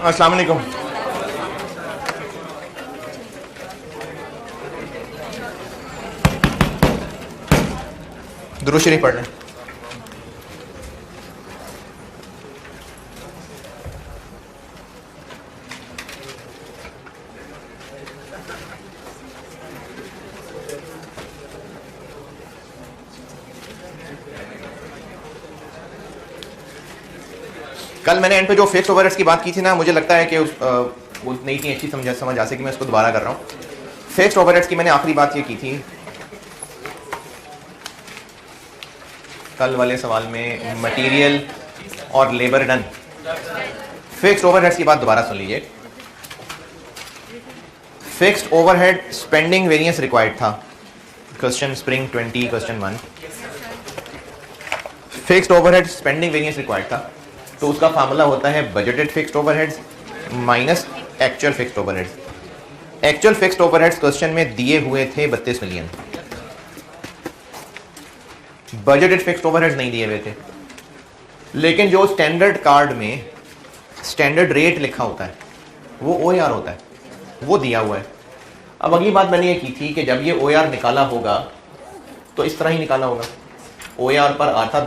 अस्सलाम वालेकुम। दुरूद शरीफ पढ़ लें। कल मैंने एंड पे जो फिक्स्ड ओवरहेड्स की बात की थी ना, मुझे लगता है कि वो नहीं इतनी अच्छी समझ आ सकी, मैं इसको दोबारा कर रहा हूँ। फिक्स्ड ओवरहेड्स की मैंने आखिरी बात ये की थी कल वाले सवाल में, मटेरियल और लेबर डन। फिक्स्ड ओवरहेड्स की बात दोबारा सुन लीजिए। Fixed overhead spending variance required था, question spring 20 question 1। Fixed overhead spending variance required था, तो उसका फार्मूला होता है budgeted fixed overheads minus actual fixed overheads. Actual fixed overheads question में दिए हुए थे 32 मिलियन, बजटेड फिक्स्ड ओवरहेड्स नहीं दिए हुए थे। लेकिन जो स्टैंडर्ड कार्ड में स्टैंडर्ड रेट लिखा होता है वो OAR होता है, वो दिया हुआ है। अब अगली बात मैंने ये की थी कि जब ये OAR निकाला होगा तो इस तरह ही निकाला होगा। OAR पर आर था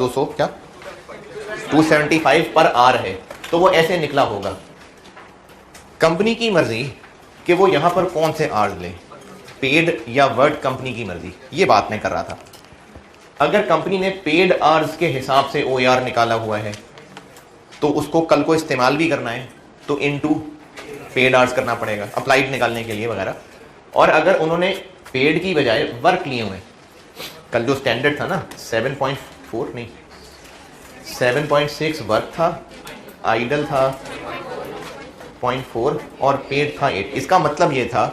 275 पर आर है, तो वो ऐसे निकला होगा। कंपनी की मर्जी कि वो यहां पर कौन से आर्स ले, पेड या वर्क, कंपनी की मर्जी, ये बात मैं कर रहा था। अगर कंपनी ने पेड आर्स के हिसाब से OAR निकाला हुआ है तो उसको कल को इस्तेमाल भी करना है तो इनटू पेड आर्स करना पड़ेगा अप्लाइड निकालने के लिए वगैरह। और अगर उन्होंने पेड की बजाय वर्क लिए हुए, कल जो स्टैंडर्ड था ना 7.4 नहीं 7.6 वर्क था, आइडल था 0.4 और पेड था 8। इसका मतलब ये था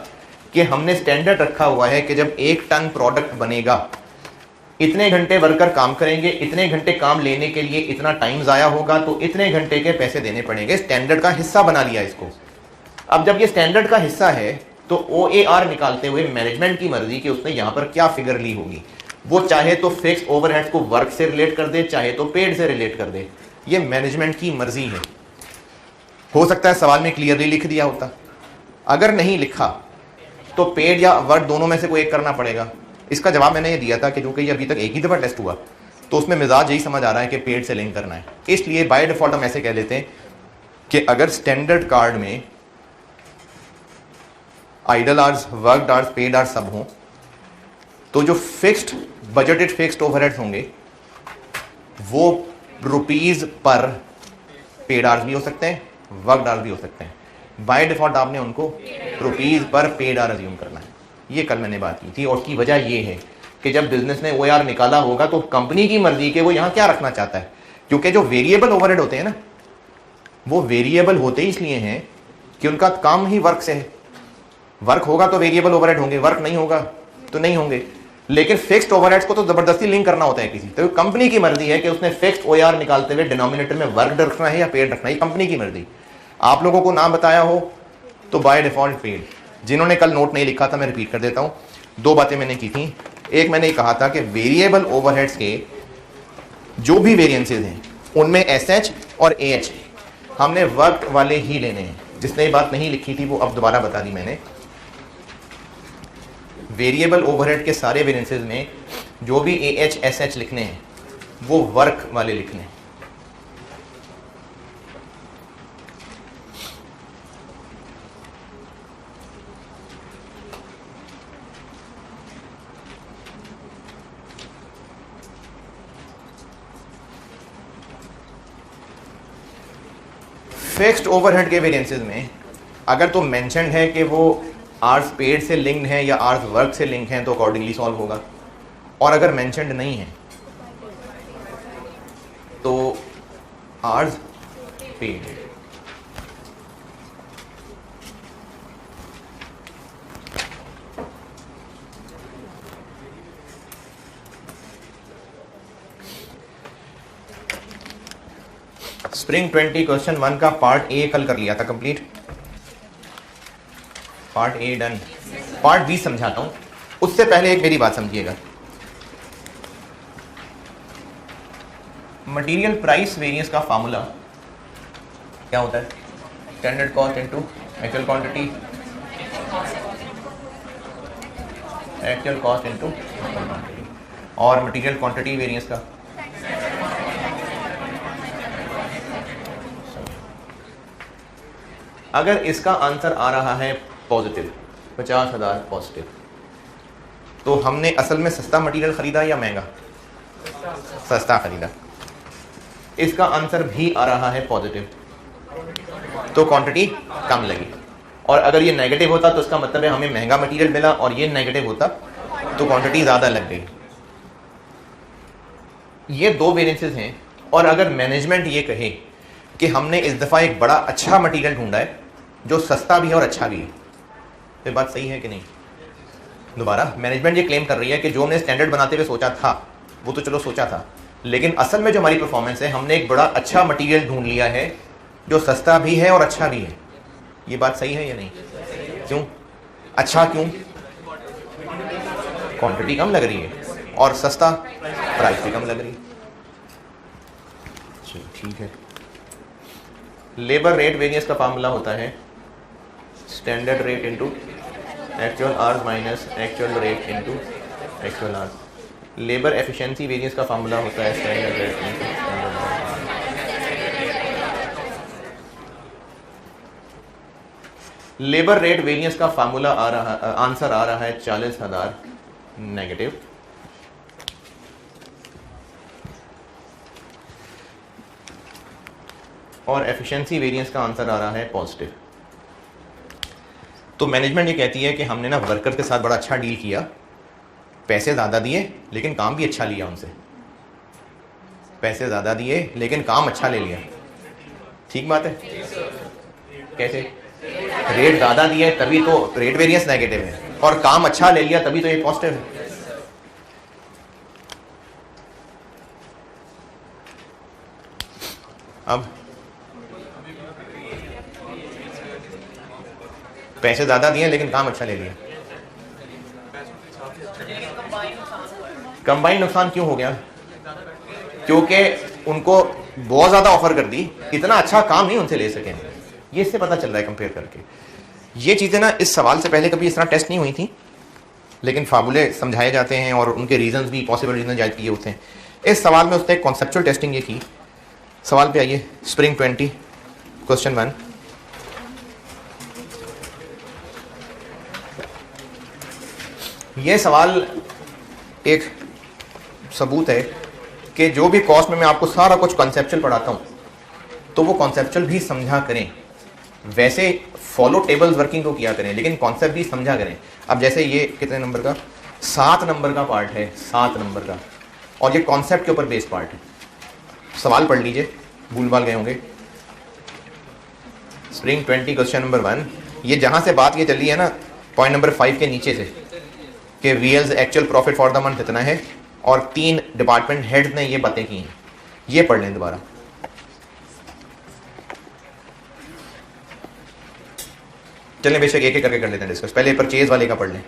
कि हमने स्टैंडर्ड रखा हुआ है कि जब 1 टन प्रोडक्ट बनेगा इतने घंटे वर्कर काम करेंगे, इतने घंटे काम लेने के लिए इतना टाइम ज़ाया होगा, तो इतने घंटे के पैसे देने पड़ेंगे। स्टैंडर्ड का हिस्सा बना लिया इसको। अब जब ये स्टैंडर्ड का हिस्सा है तो OAR निकालते हुए मैनेजमेंट की मर्जी कि उसने यहाँ पर क्या फिगर ली होगी। वो चाहे तो फिक्स ओवरहेड्स को वर्क से रिलेट कर दे, चाहे तो पेड से रिलेट कर दे, ये मैनेजमेंट की मर्जी है। हो सकता है सवाल में क्लियरली लिख दिया होता, अगर नहीं लिखा तो पेड या वर्क दोनों में से कोई एक करना पड़ेगा। इसका जवाब मैंने ये दिया था कि क्योंकि ये अभी तक एक ही दफ़ा टेस्ट हुआ तो उसमें मिजाज यही समझ आ रहा है कि पेड से लिंक करना है, इसलिए बाय डिफॉल्ट हम ऐसे कह लेते हैं कि अगर स्टैंडर्ड कार्ड में idle hours, work hours, paid hours सब हों तो जो फिक्स्ड बजटेड फिक्स्ड ओवरहेड्स होंगे वो रुपीज पर पेड आर्स भी हो सकते हैं, वर्क आर्स भी हो सकते हैं। बाय डिफॉल्ट आपने उनको rupees per paid are assume करना है। ये कल मैंने बात की थी और उसकी वजह ये है कि जब बिजनेस ने OAR निकाला होगा तो कंपनी की मर्जी के वो यहाँ क्या रखना चाहता है, क्योंकि जो वेरिएबल ओवरहेड होते हैं ना वो वेरिएबल होते ही इसलिए हैं कि उनका काम ही वर्क से है। वर्क होगा तो वेरिएबल ओवरहेड होंगे, वर्क नहीं होगा तो नहीं होंगे। लेकिन फिक्स्ड ओवरहेड्स को तो जबरदस्ती लिंक करना होता है किसी, तो कंपनी की मर्जी है कि उसने फिक्स्ड OAR निकालते हुए डिनोमिनेटर में वर्क रखना है या पेड रखना है, कंपनी की मर्जी। आप लोगों को नाम बताया हो तो बाय डिफॉल्ट पेड। जिन्होंने कल नोट नहीं लिखा था मैं रिपीट कर देता हूं, 2 बातें मैंने की थी। एक मैंने कहा था कि वेरिएबल ओवरहेड्स के जो भी वेरिएंसेस हैं उनमें SH और AH हमने वर्क वाले ही लेने हैं। जिसने ये बात नहीं लिखी थी वो अब दोबारा बता दी मैंने। वेरिएबल ओवरहेड के सारे वेरिएंसेस में जो भी AH SH लिखने हैं वो वर्क वाले लिखने हैं। फिक्स्ड ओवरहेड के वेरिएंसेस में अगर तो मेंशन्ड है कि वो आर्स पेड से लिंक्ड है या आर्स वर्क से लिंक है तो अकॉर्डिंगली सॉल्व होगा, और अगर मेंशन्ड नहीं है तो आर्स पेड। स्प्रिंग 20 क्वेश्चन 1 का पार्ट A कल कर लिया था complete, part A done. Part B समझाता हूं, उससे पहले एक मेरी बात समझिएगा। मटेरियल प्राइस वेरिएंस का फार्मूला क्या होता है? Standard cost into actual quantity, actual cost into quantity, और मटेरियल क्वांटिटी वेरिएंस का अगर इसका आंसर आ रहा है पॉजिटिव 50,000 पॉजिटिव, तो हमने असल में सस्ता मटेरियल खरीदा या महंगा? सस्ता खरीदा। इसका आंसर भी आ रहा है पॉजिटिव, तो क्वांटिटी कम लगी। और अगर ये नेगेटिव होता तो इसका मतलब है हमें महंगा मटेरियल मिला, और ये नेगेटिव होता तो क्वांटिटी ज़्यादा लग गई। ये दो वेरिएंसेस हैं। और अगर मैनेजमेंट ये कहे कि हमने इस दफ़ा एक बड़ा अच्छा मटेरियल ढूंढा है जो सस्ता भी है और अच्छा भी है, तो बात सही है कि नहीं? दोबारा मैनेजमेंट ये क्लेम कर रही है कि जो हमने स्टैंडर्ड बनाते हुए सोचा था वो तो चलो सोचा था, लेकिन असल में जो हमारी परफॉर्मेंस है, हमने एक बड़ा अच्छा मटेरियल ढूंढ लिया है जो सस्ता भी है और अच्छा भी है। ये बात सही है या नहीं? क्यों अच्छा? क्यों? क्वांटिटी कम लग रही है और सस्ता, प्राइस भी कम लग रही है। ठीक है। लेबर रेट वेरिएंस का फार्मूला होता है standard rate into actual hours minus actual rate into actual hours. Labour efficiency variance का फार्मूला होता है standard rate into standard hours. Labour rate variance का फार्मूला आंसर आ रहा है 40,000 नेगेटिव, और एफिशिएंसी वेरिएंस का आंसर आ रहा है पॉजिटिव। तो मैनेजमेंट ये कहती है कि हमने ना वर्कर के साथ बड़ा अच्छा डील किया, पैसे ज़्यादा दिए लेकिन काम भी अच्छा लिया उनसे, पैसे ज़्यादा दिए लेकिन काम अच्छा ले लिया। ठीक बात है? कैसे? रेट ज़्यादा दिए तभी तो रेट वेरिएंस नेगेटिव है, और काम अच्छा ले लिया तभी तो ये पॉजिटिव है। अब पैसे ज़्यादा दिए लेकिन काम अच्छा ले लिया, कंबाइन नुकसान क्यों हो गया? क्योंकि उनको बहुत ज़्यादा ऑफर कर दी, इतना अच्छा काम नहीं उनसे ले सके। ये इससे पता चल रहा है कंपेयर करके। ये चीज़ें ना इस सवाल से पहले कभी इस तरह टेस्ट नहीं हुई थी, लेकिन फार्मूले समझाए जाते हैं और उनके रीजंस भी, पॉसिबल रीजन जायज़ किए होते हैं। इस सवाल में उसने कॉन्सेप्चुअल टेस्टिंग ये की। सवाल पे आइए, स्प्रिंग 20 क्वेश्चन 1। ये सवाल एक सबूत है कि जो भी कॉस्ट में मैं आपको सारा कुछ कॉन्सेप्चुअल पढ़ाता हूँ तो वो कॉन्सेप्चुअल भी समझा करें। वैसे फॉलो टेबल्स वर्किंग को किया करें, लेकिन कॉन्सेप्ट भी समझा करें। अब जैसे ये कितने नंबर का? 7 नंबर का पार्ट है, 7 नंबर का, और ये कॉन्सेप्ट के ऊपर बेस्ड पार्ट है। सवाल पढ़ लीजिए, भूल भाल गए होंगे। Spring 20 question number 1। ये जहाँ से बात ये चली है ना, पॉइंट नंबर 5 के नीचे से, कि VL's actual profit for the month इतना है, और 3 डिपार्टमेंट हेड्स ने ये बातें की हैं। ये पढ़ लें दोबारा। चलें बेशक एक एक करके कर लेते हैं डिस्कस। पहले परचेज वाले का पढ़ लें।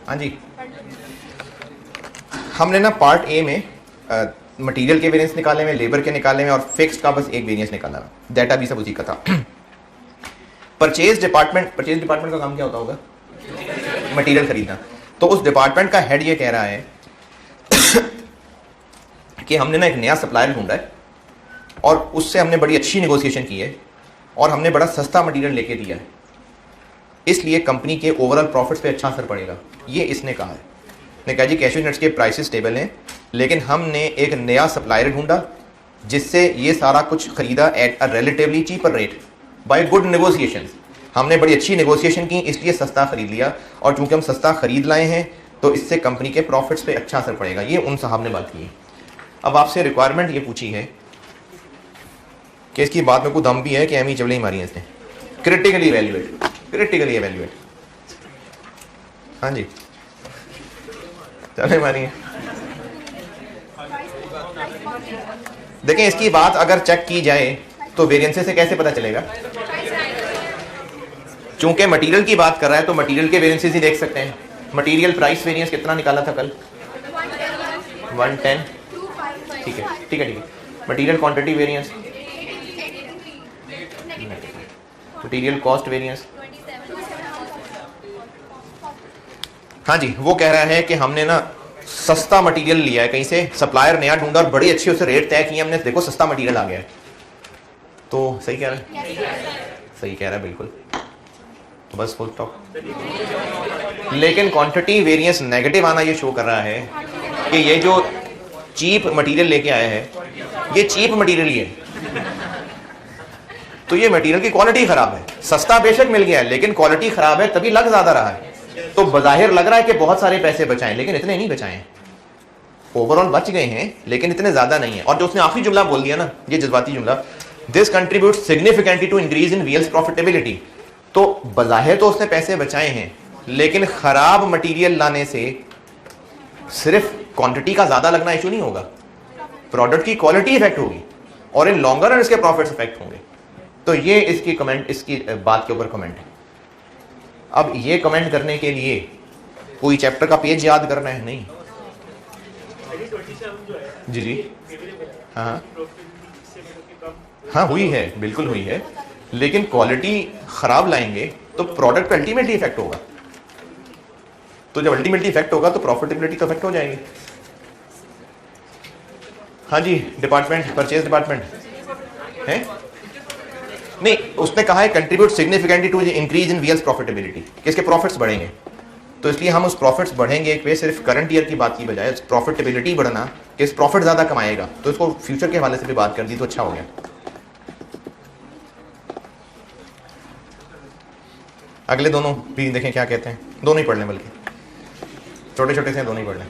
हाँ जी, हमने ना पार्ट ए में मटेरियल के वेरिएंस निकाले में, लेबर के निकाले में, और फिक्स्ड का बस एक वेरिएंस निकाला। डाटा भी सब उसी का था। परचेज डिपार्टमेंट का काम क्या होता होगा? मटेरियल खरीदना। तो उस डिपार्टमेंट का हेड ये कह रहा है कि हमने ना एक नया सप्लायर ढूंढा है और उससे हमने बड़ी अच्छी नेगोशिएशन की है और हमने बड़ा सस्ता मटेरियल लेके दिया है, इसलिए कंपनी के ओवरऑल प्रॉफिट्स पे अच्छा असर पड़ेगा। ये इसने कहा है। ने कहा जी कैश्यू नट्स के प्राइसेस स्टेबल हैं, लेकिन हमने एक नया सप्लायर ढूंढा जिससे ये सारा कुछ खरीदा at a relatively cheaper rate by good negotiations. हमने बड़ी अच्छी नेगोशिएशन की, इसलिए सस्ता खरीद लिया, और चूंकि हम सस्ता खरीद लाए हैं तो इससे कंपनी के प्रॉफिट्स पे अच्छा असर पड़ेगा। ये उन साहब ने बात की है। अब आपसे रिक्वायरमेंट ये पूछी है कि इसकी बात में कोई दम भी है कि एम ही चवले ही मारी है इसने। क्रिटिकली इवैल्यूएट, क्रिटिकली इवैल्यूएट, हाँ जी चले मारी है। देखें इसकी बात अगर चेक की जाए तो वेरिएंसेस से कैसे पता चलेगा? चूंकि मटेरियल की बात कर रहा है तो मटेरियल के वेरिएंसेस ही देख सकते हैं। मटेरियल प्राइस वेरिएंस कितना निकाला था कल? 110। ठीक है ठीक है ठीक है। Material quantity variance, material cost variance, हाँ जी वो कह रहा है कि हमने ना सस्ता मटेरियल लिया है कहीं से, सप्लायर नया ढूंढा और बड़ी अच्छी उससे रेट तय किए हमने, देखो सस्ता मटेरियल आ गया है। तो सही कह रहा है, सही कह रहा है बिल्कुल, तो बस फुल स्टॉप। लेकिन क्वांटिटी वेरिएंस नेगेटिव आना ये शो कर रहा है कि ये जो चीप मटेरियल लेके आया है ये चीप मटेरियल ही है, तो ये मटेरियल की क्वालिटी खराब है। सस्ता बेशक मिल गया है लेकिन क्वालिटी खराब है, तभी लग ज्यादा रहा है। तो बज़ाहिर लग रहा है कि बहुत सारे पैसे बचाएं, लेकिन इतने नहीं बचाएं। ओवरऑल बच गए हैं लेकिन इतने ज्यादा नहीं है। और जो उसने आखिरी जुमला बोल दिया ना, ये जज्बाती जुमला, this contribute significantly to increase in VL's profitability, तो बज़ाहिर तो उसने पैसे बचाए हैं लेकिन खराब मटेरियल लाने से सिर्फ क्वांटिटी का ज्यादा लगना इशू नहीं होगा, प्रोडक्ट की क्वालिटी इफेक्ट होगी और इन लॉन्गर रन इसके प्रॉफिट्स इफेक्ट होंगे। तो ये इसकी कमेंट, इसकी बात के ऊपर कमेंट है। अब ये कमेंट करने के लिए कोई चैप्टर का पेज याद करना है नहीं? जी जी हाँ हाँ हुई है, बिल्कुल हुई है, लेकिन क्वालिटी खराब लाएंगे तो प्रोडक्ट पे अल्टीमेटली इफेक्ट होगा। तो जब अल्टीमेटली इफेक्ट होगा तो प्रॉफिटेबिलिटी तो इफेक्ट हो जाएगी। हाँ जी डिपार्टमेंट, परचेज डिपार्टमेंट है नहीं, उसने कहा है contribute significantly to increase in VL's profitability, कि इसके प्रॉफिट्स बढ़ेंगे। तो इसलिए हम उस प्रॉफिट्स बढ़ेंगे एक पे सिर्फ करंट ईयर की बात की बजाय प्रॉफिटेबिलिटी बढ़ना, कि इस प्रॉफिट ज्यादा कमाएगा, तो इसको फ्यूचर के हवाले से भी बात कर दी तो अच्छा हो गया। अगले दोनों भी देखें क्या कहते हैं, दोनों ही पढ़ लें, बल्कि छोटे छोटे से दोनों ही पढ़ लें।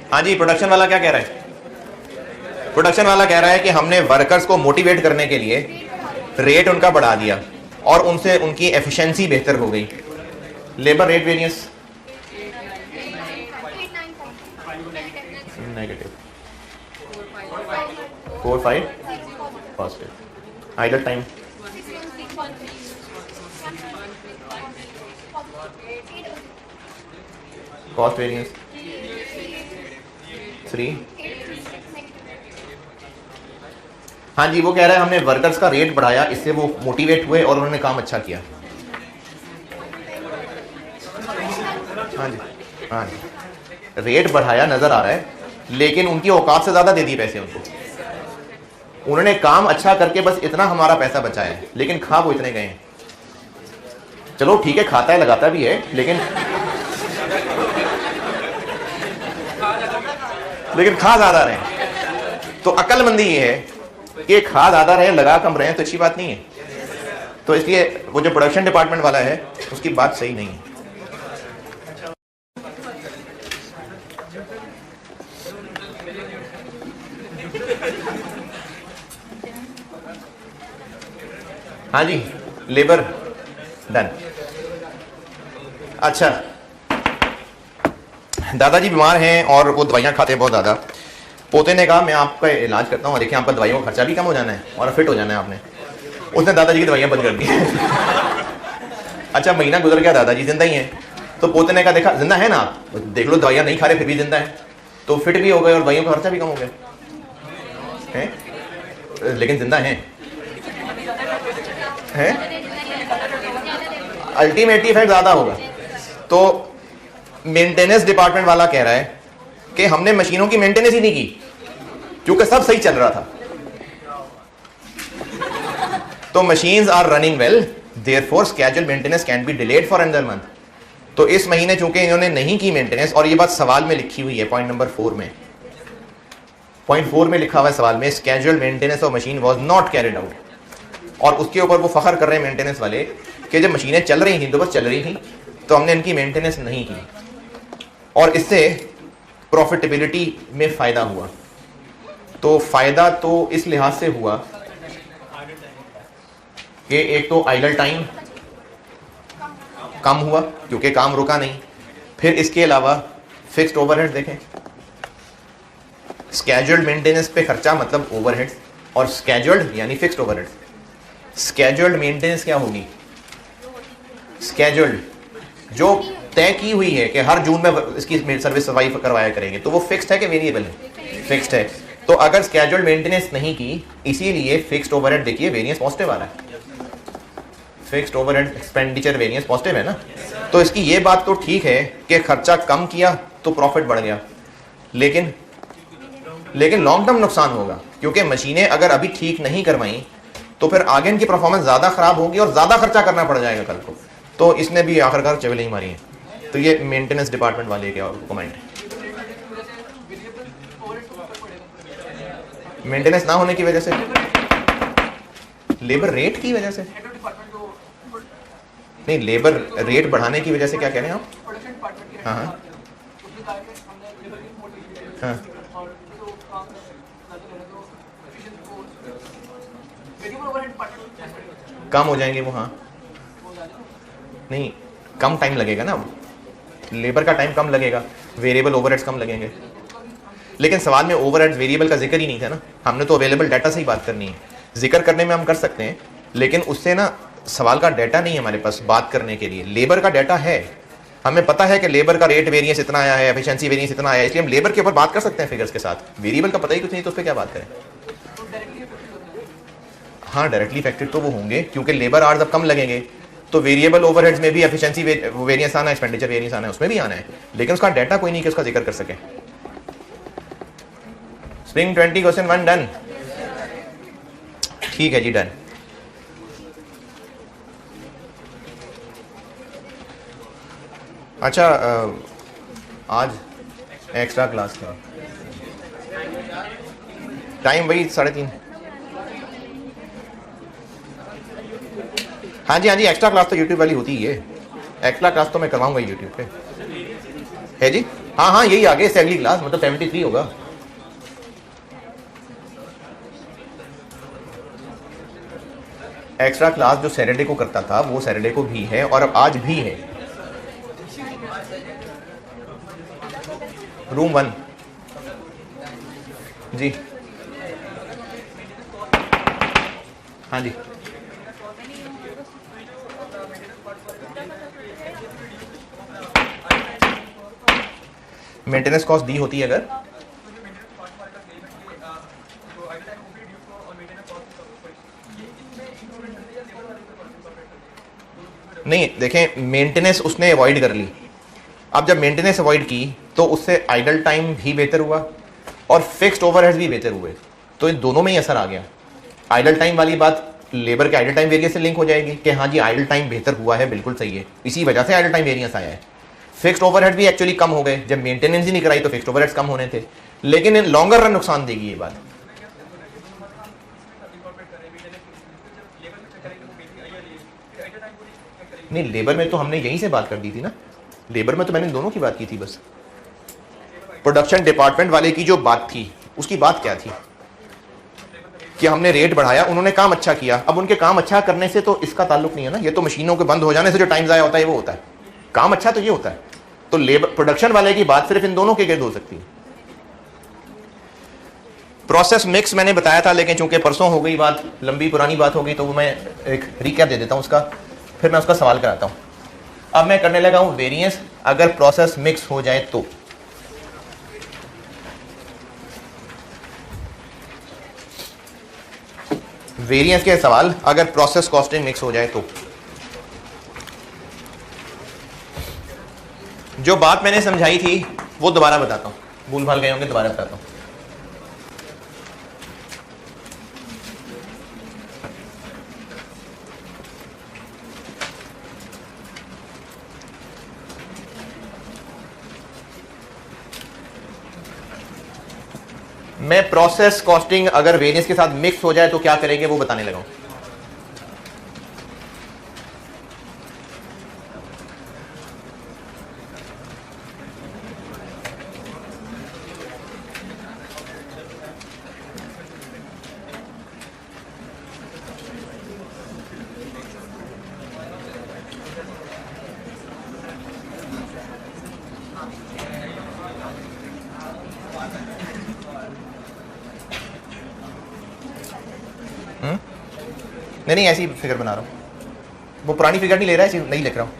हाँ जी प्रोडक्शन वाला क्या कह रहा है? प्रोडक्शन वाला कह रहा है कि हमने वर्कर्स को मोटिवेट करने के लिए रेट उनका बढ़ा दिया और उनसे उनकी एफिशिएंसी बेहतर हो गई। Labour rate variance negative 4-5 positive. Idle time cost variance 3। हाँ जी वो कह रहा है हमने वर्कर्स का रेट बढ़ाया, इससे वो मोटिवेट हुए और उन्होंने काम अच्छा किया। हाँ जी हाँ जी रेट बढ़ाया नजर आ रहा है, लेकिन उनकी औकात से ज्यादा दे दिए पैसे उनको। उन्होंने काम अच्छा करके बस इतना हमारा पैसा बचाया है, लेकिन खा वो इतने गए हैं। चलो ठीक है खाता है लगाता भी है, लेकिन खा ज्यादा रहे। तो अक्लमंदी ये है कि खा ज्यादा रहे लगा कम रहे तो अच्छी बात नहीं है। तो इसलिए वो जो प्रोडक्शन डिपार्टमेंट वाला है उसकी बात सही नहीं है। हाँ जी लेबर डन। अच्छा दादाजी बीमार हैं और वो दवाइयाँ खाते हैं बहुत ज़्यादा। पोते ने कहा मैं आपका इलाज करता हूँ और देखिए आपका दवाइयों का खर्चा भी कम हो जाना है और फिट हो जाना है आपने। उसने दादाजी की दवाइयाँ बंद कर दी। अच्छा महीना गुजर गया, दादाजी जिंदा ही हैं। तो पोते ने कहा देखा जिंदा है ना आप, देख लो दवाइयाँ नहीं खा रहे फिर भी जिंदा है, तो फिट भी हो गए और दवाइयों का खर्चा भी कम हो गया है, लेकिन जिंदा हैं। अल्टीमेटली इफेक्ट ज्यादा होगा। तो मेंटेनेंस डिपार्टमेंट वाला कह रहा है कि हमने मशीनों की मेंटेनेंस ही नहीं की क्योंकि सब सही चल रहा था। तो machines are running well, therefore scheduled maintenance can be delayed for another month. तो इस महीने चूंकि इन्होंने नहीं की मेंटेनेंस, और ये बात सवाल में लिखी हुई है पॉइंट नंबर 4 में, पॉइंट 4 में लिखा हुआ है सवाल में, scheduled maintenance of machine was not carried out. और उसके ऊपर वो फखर कर रहे हैं मेंटेनेंस वाले कि जब मशीनें चल रही थी तो बस चल रही थी, तो हमने इनकी मेंटेनेंस नहीं की और इससे प्रॉफिटेबिलिटी में फायदा हुआ। तो फायदा तो इस लिहाज से हुआ कि एक तो आइडल टाइम कम हुआ क्योंकि काम रुका नहीं, फिर इसके अलावा फिक्स्ड ओवरहेड्स देखें, स्केड्यूल्ड मेंटेनेंस पे खर्चा मतलब ओवरहेड्स, और स्केड्यूल्ड यानी फिक्स्ड ओवरहेड्स। स्केड्यूल्ड मेंटेनेंस क्या होगी? स्केड्यूल्ड जो तय की हुई है कि हर जून में इसकी सर्विस सफाई करवाया करेंगे, तो वो फिक्स्ड है कि वेरिएबल है? फिक्स्ड है। तो अगर स्केड्यूल्ड मेंटेनेंस नहीं की, इसीलिए फिक्स्ड ओवरहेड देखिए वेरिएंस पॉजिटिव आ रहा है, fixed overhead expenditure variance positive है ना। तो इसकी ये बात तो ठीक है कि खर्चा कम किया तो प्रॉफिट बढ़ गया, लेकिन लॉन्ग टर्म नुकसान होगा क्योंकि मशीनें अगर अभी ठीक नहीं करवाई तो फिर आगे इनकी परफॉर्मेंस ज्यादा खराब होगी और ज्यादा खर्चा करना पड़ जाएगा कल को। तो इसने भी आखिरकार चवेली ही मारी है। तो ये मेंटेनेंस डिपार्टमेंट वाले क्या कमेंट है? मेंटेनेंस ना होने की वजह से, लेबर रेट की वजह से नहीं, लेबर रेट बढ़ाने की वजह से क्या कह रहे हैं आप? हाँ हाँ हाँ, कम हो जाएंगे वो। हाँ नहीं, कम टाइम लगेगा ना, लेबर का टाइम कम लगेगा, वेरिएबल ओवरहेड्स कम लगेंगे। लेकिन सवाल में ओवरहेड्स वेरिएबल का जिक्र ही नहीं था ना, हमने तो अवेलेबल डाटा से ही बात करनी है। जिक्र करने में हम कर सकते हैं, लेकिन उससे ना सवाल का डाटा नहीं है हमारे पास बात करने के लिए। लेबर का डाटा है, हमें पता है कि लेबर का रेट वेरिएंस इतना आया है, एफिशिएंसी वेरिएंस इतना आया है, इसलिए हम लेबर के ऊपर बात कर सकते हैं फिगर्स के साथ। वेरिएबल का पता ही कुछ नहीं तो उस पर क्या बात करें? हाँ डायरेक्टली इफेक्टेड तो वो होंगे क्योंकि लेबर आवर्स अब कम लगेंगे, तो वेरिएबल ओवरहेड्स में भी एफिशिएंसी वेरिएंस आना है, एक्सपेंडिचर वेरिएंस आना है, उसमें भी आना है, लेकिन उसका डाटा कोई नहीं कि उसका जिक्र कर सके। Spring 20 question 1 done. ठीक है जी, डन। अच्छा आज एक्स्ट्रा क्लास का टाइम वही 3:30। हाँ जी हाँ जी, एक्स्ट्रा क्लास तो यूट्यूब वाली होती ही है, एक्स्ट्रा क्लास तो मैं करवाऊंगा यूट्यूब पे, है जी। हाँ हाँ यही आगे से अगली क्लास मतलब 73 होगा। एक्स्ट्रा क्लास जो सैटरडे को करता था वो सैटरडे को भी है और अब आज भी है। रूम 1 जी। हाँ जी मेंटेनेंस कॉस्ट दी होती है अगर, नहीं देखें मेंटेनेंस उसने अवॉइड कर ली। अब जब मेंटेनेंस अवॉइड की तो उससे आइडल टाइम भी बेहतर हुआ और फिक्स्ड ओवरहेड्स भी बेहतर हुए, तो इन दोनों में ही असर आ गया। आइडल टाइम वाली बात लेबर के आइडल टाइम वेरिएंस से लिंक हो जाएगी कि हाँ जी आइडल टाइम बेहतर हुआ है, बिल्कुल सही है, इसी वजह से आइडल टाइम वेरिएंस आया है। फिक्स्ड ओवरहेड भी एक्चुअली कम हो गए, जब मेंटेनेंस ही नहीं कराई तो फिक्स्ड ओवरहेड्स कम होने थे, लेकिन लॉन्गर रन नुकसान देगी ये बात। नहीं लेबर में तो हमने यहीं से बात कर दी थी ना, लेबर में तो मैंने दोनों की बात की थी बस। प्रोडक्शन डिपार्टमेंट वाले की जो बात थी उसकी बात क्या थी कि हमने रेट बढ़ाया, उन्होंने काम अच्छा किया। अब उनके काम अच्छा करने से तो इसका ताल्लुक नहीं है ना, ये तो मशीनों के बंद हो जाने से जो टाइम ज़ाया होता है वो होता है, काम अच्छा तो ये होता है। तो लेबर प्रोडक्शन वाले की बात सिर्फ इन दोनों के गिर्द हो सकती है। प्रोसेस मिक्स मैंने बताया था, लेकिन चूंकि परसों हो गई बात, लंबी पुरानी बात हो गई, तो मैं एक रिकैप दे देता हूँ उसका, फिर मैं उसका सवाल कराता हूँ। अब मैं करने लगा हूँ वेरिएंस अगर प्रोसेस मिक्स हो जाए तो। वेरिएंस के सवाल अगर प्रोसेस कॉस्टिंग मिक्स हो जाए तो। जो बात मैंने समझाई थी वो दोबारा बताता हूँ, भूल भाल गए होंगे, दोबारा बताता हूँ। मैं प्रोसेस कॉस्टिंग अगर वेरिएंस के साथ मिक्स हो जाए तो क्या करेंगे वो बताने लगा हूं। नहीं ऐसी फिगर बना रहा हूं, वो पुरानी फिगर नहीं ले रहा है, ऐसी नहीं लिख रहा हूं।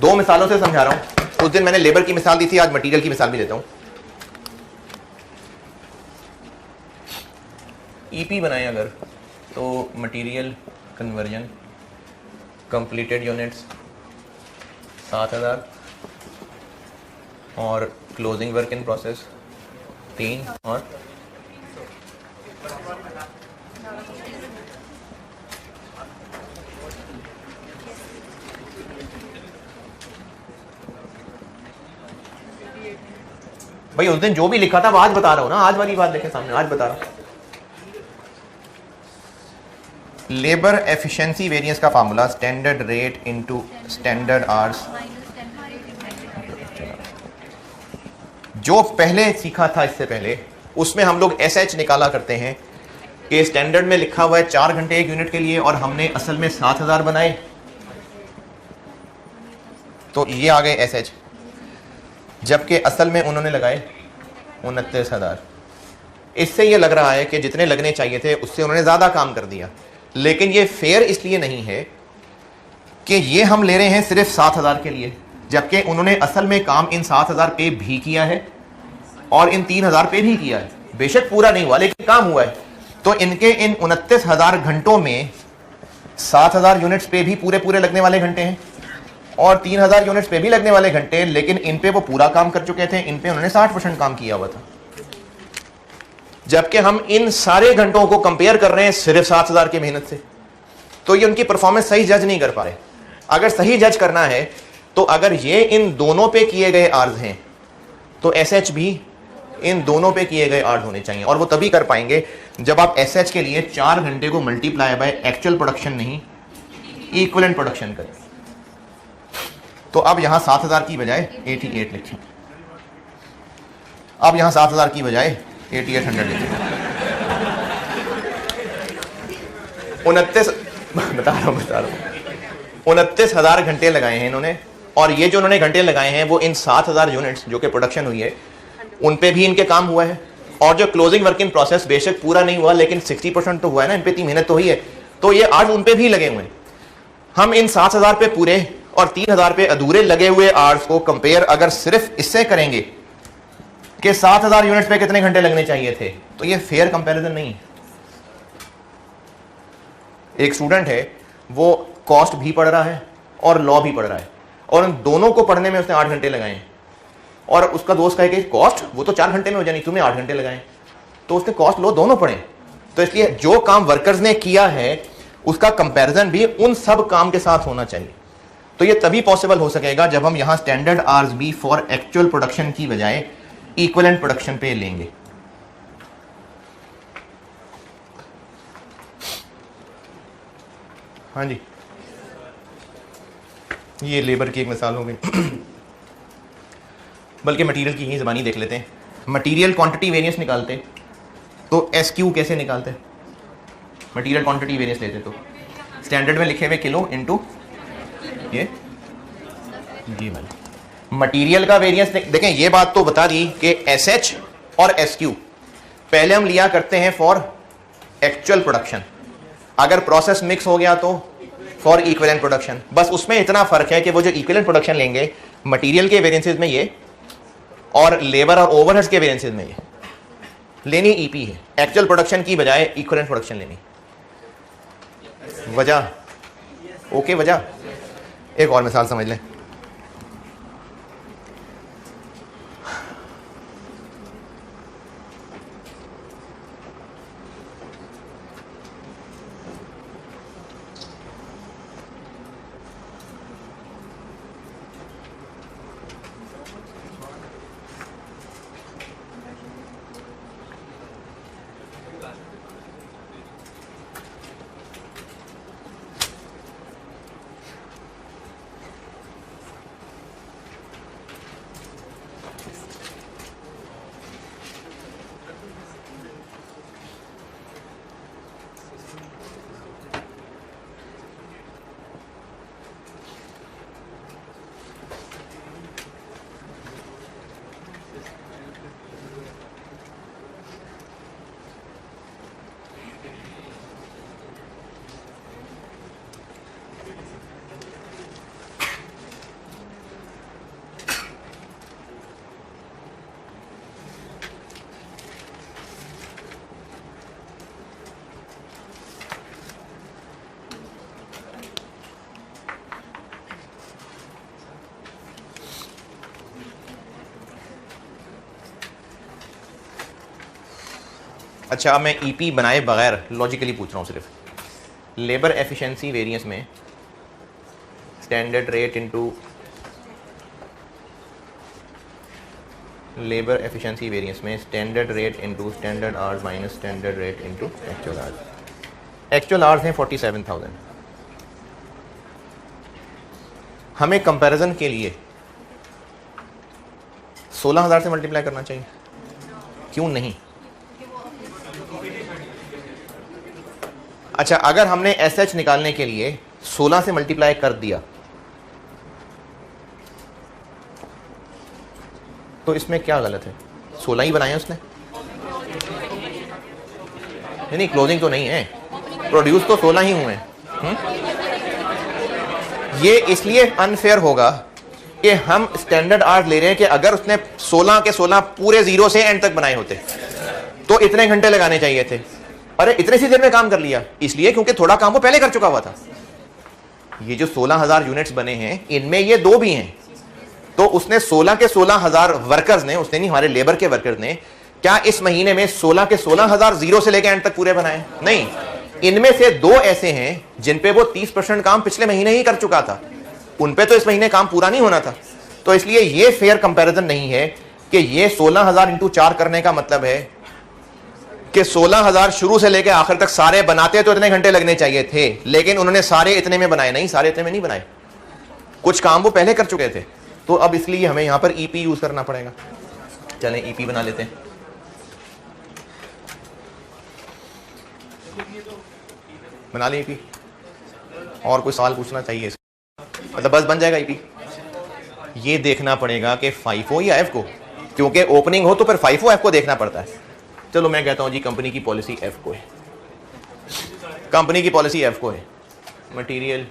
दो मिसालों से समझा रहा हूं। उस दिन मैंने लेबर की मिसाल दी थी, आज मटेरियल की मिसाल भी देता हूं। ईपी बनाए अगर तो मटेरियल कन्वर्जन कंप्लीटेड यूनिट्स 7000 और क्लोजिंग वर्क इन प्रोसेस 3 और भाई उस दिन जो भी लिखा था आज बता रहा हूं ना, आज वाली बात देखें सामने, आज बता रहा हूं। लेबर एफिशिएंसी वेरिएंस का formula standard rate into standard hours. जो पहले सीखा था इससे पहले उसमें हम लोग एसएच निकाला करते हैं कि स्टैंडर्ड में लिखा हुआ है 4 घंटे एक यूनिट के लिए और हमने असल में 7000 बनाए, तो ये आ गए एसएच, जबकि असल में उन्होंने लगाए 29,000। इससे ये लग रहा है कि जितने लगने चाहिए थे उससे उन्होंने ज़्यादा काम कर दिया, लेकिन ये फेयर इसलिए नहीं है कि ये हम ले रहे हैं सिर्फ 7,000 के लिए, जबकि उन्होंने असल में काम इन 7,000 पे भी किया है और इन 3,000 पे भी किया है। बेशक पूरा नहीं हुआ लेकिन काम हुआ है। तो इनके इन 29,000 घंटों में 7,000 यूनिट्स पे भी पूरे पूरे लगने वाले घंटे हैं और 3,000 यूनिट्स पे भी लगने वाले घंटे, लेकिन इन पे वो पूरा काम कर चुके थे, इन पे उन्होंने 60% काम किया हुआ था। जबकि हम इन सारे घंटों को कंपेयर कर रहे हैं सिर्फ 7,000 की मेहनत से, तो ये उनकी परफॉर्मेंस सही जज नहीं कर पा रहे। अगर सही जज करना है तो अगर ये इन दोनों पे किए गए आर्ज हैं तो एसएच भी इन दोनों पे किए गए आर्ज होने चाहिए, और वो तभी कर पाएंगे जब आप एसएच के लिए 4 घंटे को मल्टीप्लाई बाय एक्चुअल प्रोडक्शन नहीं इक्विवेलेंट प्रोडक्शन करें। तो अब यहां 7,000 की बजाय 88 लिखें, अब यहां 7,000 की बजाय 8800 लिखें। 29,000 घंटे लगाए हैं इन्होंने, और ये जो उन्होंने घंटे लगाए हैं वो इन 7,000 यूनिट्स जो कि प्रोडक्शन हुई है उन पे भी इनके काम हुआ है, और जो क्लोजिंग वर्क इन प्रोसेस बेशक पूरा नहीं हुआ लेकिन 60% तो हुआ है ना, इन पे इतनी मेहनत तो हुई है, तो ये आज उन पे भी लगे हुए हैं। हम इन 7,000 पे पूरे और 3,000 पे अधूरे लगे हुए आवर्स को कंपेयर अगर सिर्फ इससे करेंगे कि 7,000 यूनिट्स पे कितने घंटे लगने चाहिए थे, तो ये फेयर कंपैरिजन नहीं है। एक स्टूडेंट है वो कॉस्ट भी पढ़ रहा है और लॉ भी पढ़ रहा है, और उन दोनों को पढ़ने में उसने 8 घंटे लगाए हैं, और उसका दोस्त कहे कि कॉस्ट वो तो 4 घंटे में हो जानी, तुमने 8 घंटे लगाए, तो उसने कॉस्ट लो दोनों पढ़े। तो इसलिए जो काम वर्कर्स ने किया है उसका कंपैरिजन भी उन सब काम के साथ होना चाहिए। तो ये तभी पॉसिबल हो सकेगा जब हम यहां स्टैंडर्ड आवर्स भी फॉर एक्चुअल प्रोडक्शन की बजाय इक्विवेलेंट प्रोडक्शन पे लेंगे। हाँ जी, ये लेबर की एक मिसाल हो गई। बल्कि मटेरियल की ही ज़बानी देख लेते हैं। मटेरियल क्वांटिटी वेरिएंस निकालते तो एसक्यू कैसे निकालते? मटेरियल क्वांटिटी वेरिएंस लेते तो स्टैंडर्ड में लिखे हुए किलो इनटू ये मटेरियल का वेरिएंस। देखें ये बात तो बता दी कि एसएच और एसक्यू पहले हम लिया करते हैं फॉर एक्चुअल प्रोडक्शन, अगर प्रोसेस मिक्स हो गया तो फॉर इक्विवेलेंट प्रोडक्शन। बस उसमें इतना फर्क है कि वो जो इक्विवेलेंट प्रोडक्शन लेंगे मटेरियल के वेरिएंसेस में ये और लेबर और ओवरहेड्स के वेरिएंसेस में ये लेनी ईपी है, एक्चुअल प्रोडक्शन की बजाय इक्विवेलेंट प्रोडक्शन लेनी। वजह ओके, वजह एक और मिसाल समझ लें। अच्छा, मैं ईपी बनाए बगैर लॉजिकली पूछ रहा हूँ सिर्फ, लेबर एफिशिएंसी वेरिएंस में standard rate into labour efficiency variance में standard rate into standard hours minus standard rate into actual hours. Actual hours हैं 47,000। हमें कंपैरिजन के लिए 16,000 से मल्टीप्लाई करना चाहिए, क्यों नहीं? अच्छा, अगर हमने एसएच निकालने के लिए 16 से मल्टीप्लाई कर दिया तो इसमें क्या गलत है? 16 ही बनाए उसने, नहीं क्लोजिंग तो नहीं है, प्रोड्यूस तो 16 ही हुए हैं। ये इसलिए अनफेयर होगा कि हम स्टैंडर्ड आर्ट ले रहे हैं कि अगर उसने 16 के 16 पूरे 0 से एंड तक बनाए होते तो इतने घंटे लगाने चाहिए थे। अरे इतने सी देर में काम कर लिया, इसलिए क्योंकि थोड़ा काम वो पहले कर चुका हुआ था। ये जो 16,000 यूनिट्स बने हैं इनमें ये दो भी हैं, तो उसने 16 के 16,000 वर्कर्स ने, उसने नहीं, हमारे लेबर के वर्कर्स ने क्या इस महीने में 16 के 16,000 0 से लेकर एंड तक पूरे बनाए? नहीं, इनमें से दो ऐसे हैं जिन पे वो 30% काम पिछले महीने ही कर चुका था, उन पे तो इस महीने काम पूरा नहीं होना था। तो इसलिए ये फेयर कंपैरिजन नहीं है कि ये 16,000 इंटू 4 करने का मतलब है कि 16,000 शुरू से लेकर आखिर तक सारे बनाते तो इतने घंटे लगने चाहिए थे, लेकिन उन्होंने सारे इतने में बनाए। नहीं, सारे इतने में नहीं बनाए, कुछ काम वो पहले कर चुके थे। तो अब इसलिए हमें यहां पर ईपी यूज करना पड़ेगा। चलें ईपी बना लेते हैं। बना लें ईपी, और कोई सवाल पूछना चाहिए? मतलब बस बन जाएगा ईपी। ये देखना पड़ेगा कि FIFO या FCO, क्योंकि ओपनिंग हो तो फिर FIFO FCO देखना पड़ता है। चलो मैं कहता हूं जी कंपनी की पॉलिसी FCO है, कंपनी की पॉलिसी FCO है। मटेरियल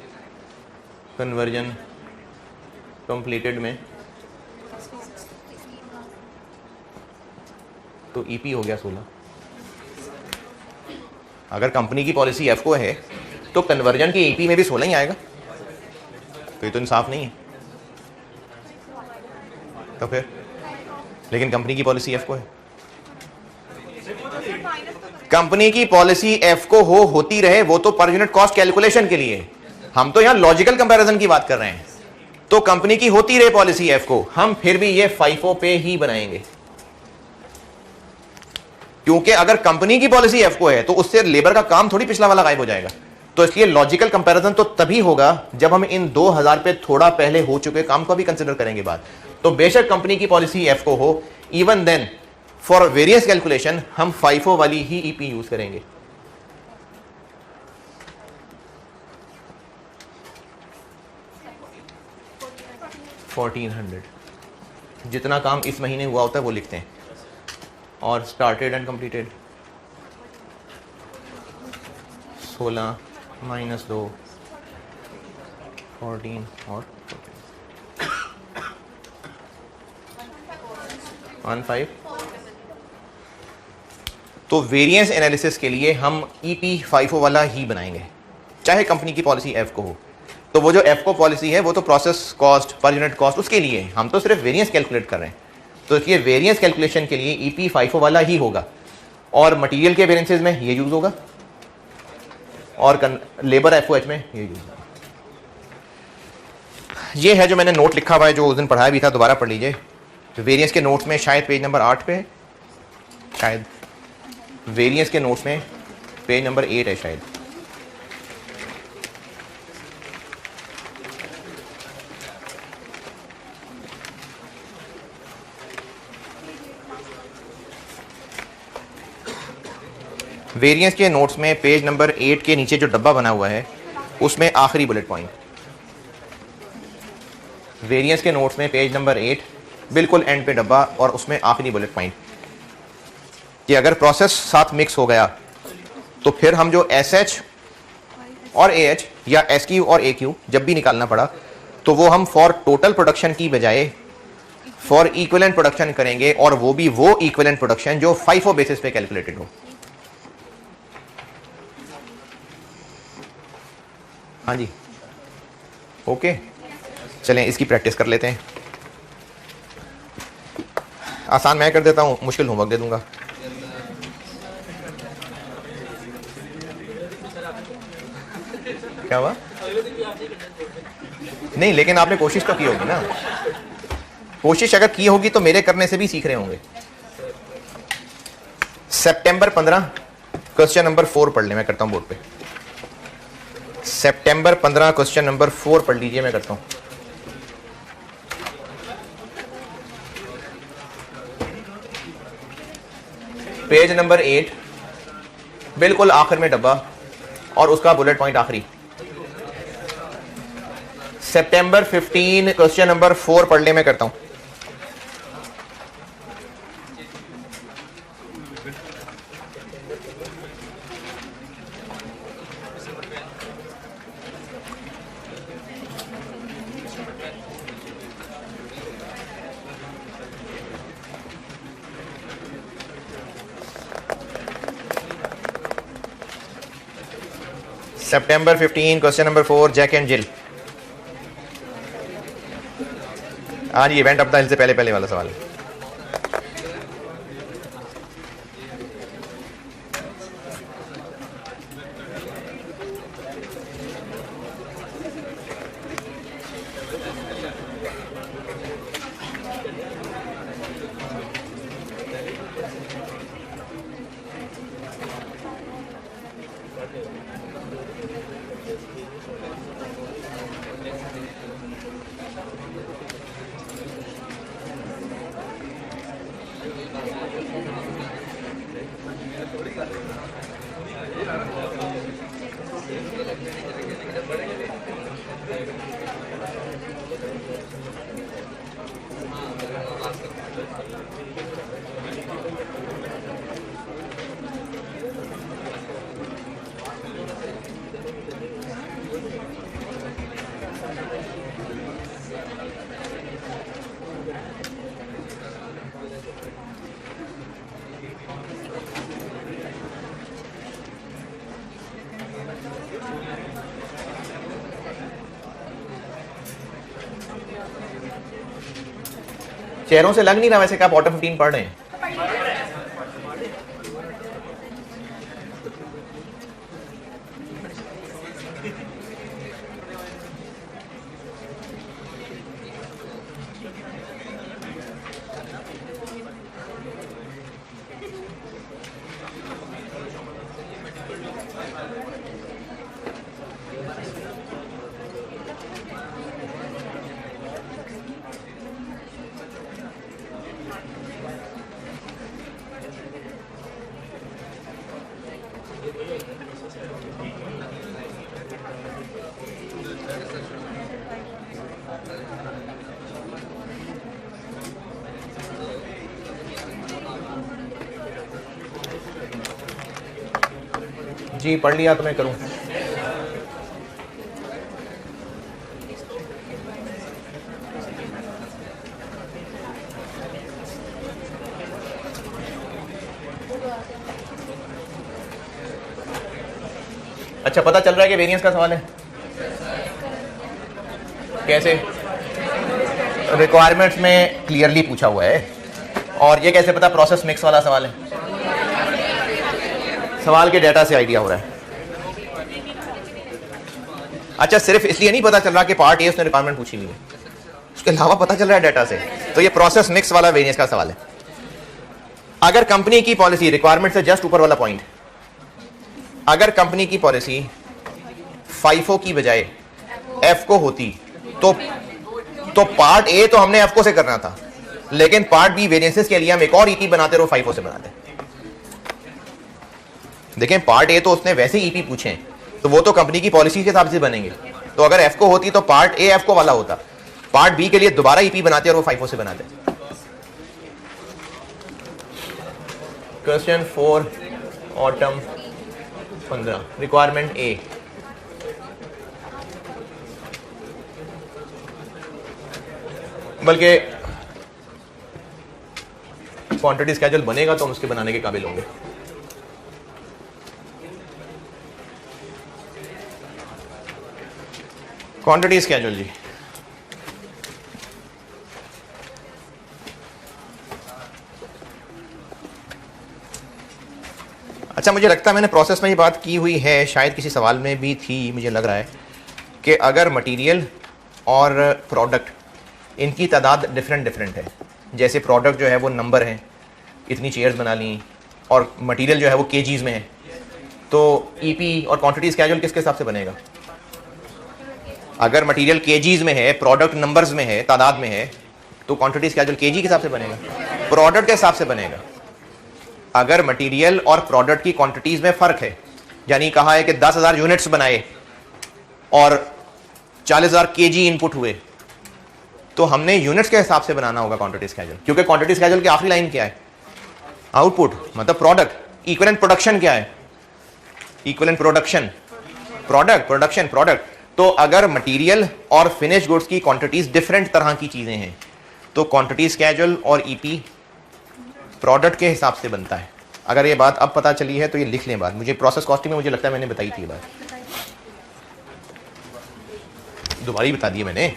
कन्वर्जन कंप्लीटेड में तो ईपी हो गया 16। अगर कंपनी की पॉलिसी FCO है तो कन्वर्जन की ईपी में भी 16 ही आएगा, तो ये तो इंसाफ नहीं है। तो फिर लेकिन कंपनी की पॉलिसी FCO है, कंपनी की पॉलिसी FCO होती रहे, वो तो पर यूनिट कॉस्ट कैलकुलेशन के लिए। हम तो यहां लॉजिकल कंपैरिजन की बात कर रहे हैं। तो कंपनी की होती रहे पॉलिसी FCO, हम फिर भी ये FIFO पे ही बनाएंगे, क्योंकि अगर कंपनी की पॉलिसी FCO है तो उससे लेबर का काम थोड़ी पिछला वाला गायब हो जाएगा। तो इसलिए लॉजिकल कंपैरिजन तो तभी होगा जब हम इन 2000 पे थोड़ा पहले हो चुके काम को भी कंसिडर करेंगे बात। तो बेशक कंपनी की पॉलिसी FCO हो, even then for various calculation हम FIFO वाली ही ईपी यूज करेंगे। $1,400 जितना काम इस महीने हुआ होता है वो लिखते हैं। और स्टार्टेड एंड कंप्लीटेड 16 माइनस 2 14 और 15। तो वेरिएंस एनालिसिस के लिए हम EP-FIFO वाला ही बनाएंगे, चाहे कंपनी की पॉलिसी F को हो। तो वो जो F को पॉलिसी है वो तो process cost per unit cost उसके लिए, हम तो सिर्फ वेरिएंस कैलकुलेट कर रहे हैं। तो इसलिए वेरिएंस कैलकुलेशन के लिए EP-FIFO वाला ही होगा, और मटेरियल के वेरिएंसेस में ये यूज होगा, और लेबर FOH में ये यूज होगा। ये है जो मैंने नोट लिखा हुआ है, जो उस दिन पढ़ाया भी था, दोबारा पढ़ लीजिए। वेरिएंस के नोट्स में शायद पेज नंबर 8 पे है, शायद वेरिएंस के नोट्स में पेज नंबर 8 है शायद। वेरिएंस के नोट्स में पेज नंबर 8 के नीचे जो डब्बा बना हुआ है उसमें आखिरी बुलेट पॉइंट। वेरिएंस के नोट्स में पेज नंबर 8 बिल्कुल एंड पे डब्बा, और उसमें आखिरी बुलेट पॉइंट कि अगर प्रोसेस साथ मिक्स हो गया तो फिर हम जो SH और AH या SQ और AQ जब भी निकालना पड़ा तो वो हम फॉर टोटल प्रोडक्शन की बजाय फॉर इक्विवेलेंट प्रोडक्शन करेंगे, और वो भी वो इक्विवेलेंट प्रोडक्शन जो FIFO बेसिस पे कैलकुलेटेड हो। हाँ जी, ओके, चलें इसकी प्रैक्टिस कर लेते हैं। आसान मैं कर देता हूँ, मुश्किल होमवर्क दे दूंगा। क्या हुआ? नहीं, लेकिन आपने कोशिश तो की होगी ना। कोशिश अगर की होगी तो मेरे करने से भी सीख रहे होंगे। सितंबर 15 क्वेश्चन नंबर 4 पढ़ ले, मैं करता हूं बोर्ड पे। सितंबर 15 क्वेश्चन नंबर 4 पढ़ लीजिए, मैं करता हूं। पेज नंबर 8 बिल्कुल आखिर में डब्बा, और उसका बुलेट पॉइंट आखिरी। सितंबर 15 क्वेश्चन नंबर 4 पढ़ ले, मैं करता हूं। सितंबर 15 question number 4 Jack and Jill. आज इवेंट ऑफ द हिल से पहले वाला सवाल है। चेहरों से लग नहीं रहा वैसे कि आप ऑटो 15 पढ़ रहे हैं। जी पढ़ लिया तो मैं करूँ। अच्छा पता चल रहा है कि वेरिएंस का सवाल है कैसे? रिक्वायरमेंट्स में क्लियरली पूछा हुआ है। और ये कैसे पता? प्रोसेस मिक्स वाला सवाल है। सवाल के डेटा से आइडिया हो रहा है। अच्छा सिर्फ इसलिए नहीं पता चल रहा कि पार्ट ए उसने रिक्वायरमेंट पूछी हुई है, उसके अलावा पता चल रहा है डेटा से। तो ये प्रोसेस मिक्स वाला वेरिएंस का सवाल है। अगर कंपनी की पॉलिसी, रिक्वायरमेंट से जस्ट ऊपर वाला पॉइंट, अगर कंपनी की पॉलिसी फाइफो की बजाय एफको होती तो पार्ट ए तो हमने एफको से करना था, लेकिन पार्ट बी वेरिएंसेस के लिए हम एक और ईपी बनाते रहो, फाइफो से बनाते। देखें पार्ट ए तो उसने वैसे ईपी पूछे तो वो तो कंपनी की पॉलिसी के हिसाब से बनेंगे। तो अगर एफको होती तो पार्ट ए एफको वाला होता, पार्ट बी के लिए दोबारा ईपी बनाते और वो फाइफो से बनाते। क्वेश्चन 4 ऑटम 15 रिक्वायरमेंट ए। बल्कि क्वांटिटी स्केड्यूल बनेगा तो हम उसके बनाने के काबिल होंगे। क्वांटिटी स्केड्यूल जी, अच्छा मुझे लगता है मैंने प्रोसेस में ये बात की हुई है, शायद किसी सवाल में भी थी, मुझे लग रहा है कि अगर मटेरियल और प्रोडक्ट इनकी तादाद डिफरेंट है, जैसे प्रोडक्ट जो है वो नंबर है, इतनी चेयर्स बना ली, और मटेरियल जो है वो केजीज में है, तो ईपी और क्वांटिटी स्केड्यूल किसके हिसाब से बनेगा? अगर मटेरियल केजीज में है, प्रोडक्ट नंबर्स में है, तादाद में है, तो क्वांटिटी स्केड्यूल केजी के हिसाब से बनेगा, प्रोडक्ट के हिसाब से बनेगा। अगर मटेरियल और प्रोडक्ट की क्वांटिटीज में फर्क है, यानी कहा है कि 10,000 यूनिट्स बनाए और 40,000 केजी इनपुट हुए, तो हमने यूनिट्स के हिसाब से बनाना होगा क्वांटिटी स्केड्यूल, क्योंकि क्वांटिटी स्केड्यूल की आखिरी लाइन क्या है? आउटपुट, मतलब प्रोडक्ट। इक्विवेलेंट प्रोडक्शन क्या है? Equivalent production product, production product. तो अगर मटेरियल और फिनिश गुड्स की क्वांटिटीज डिफरेंट तरह की चीजें हैं, तो क्वांटिटी स्केड्यूल और ईपी प्रोडक्ट के हिसाब से बनता है। अगर ये बात अब पता चली है तो ये लिख लें बात, मुझे प्रोसेस कॉस्टिंग में मुझे लगता है मैंने बताई थी ये बात, दोबारा ही बता दी मैंने,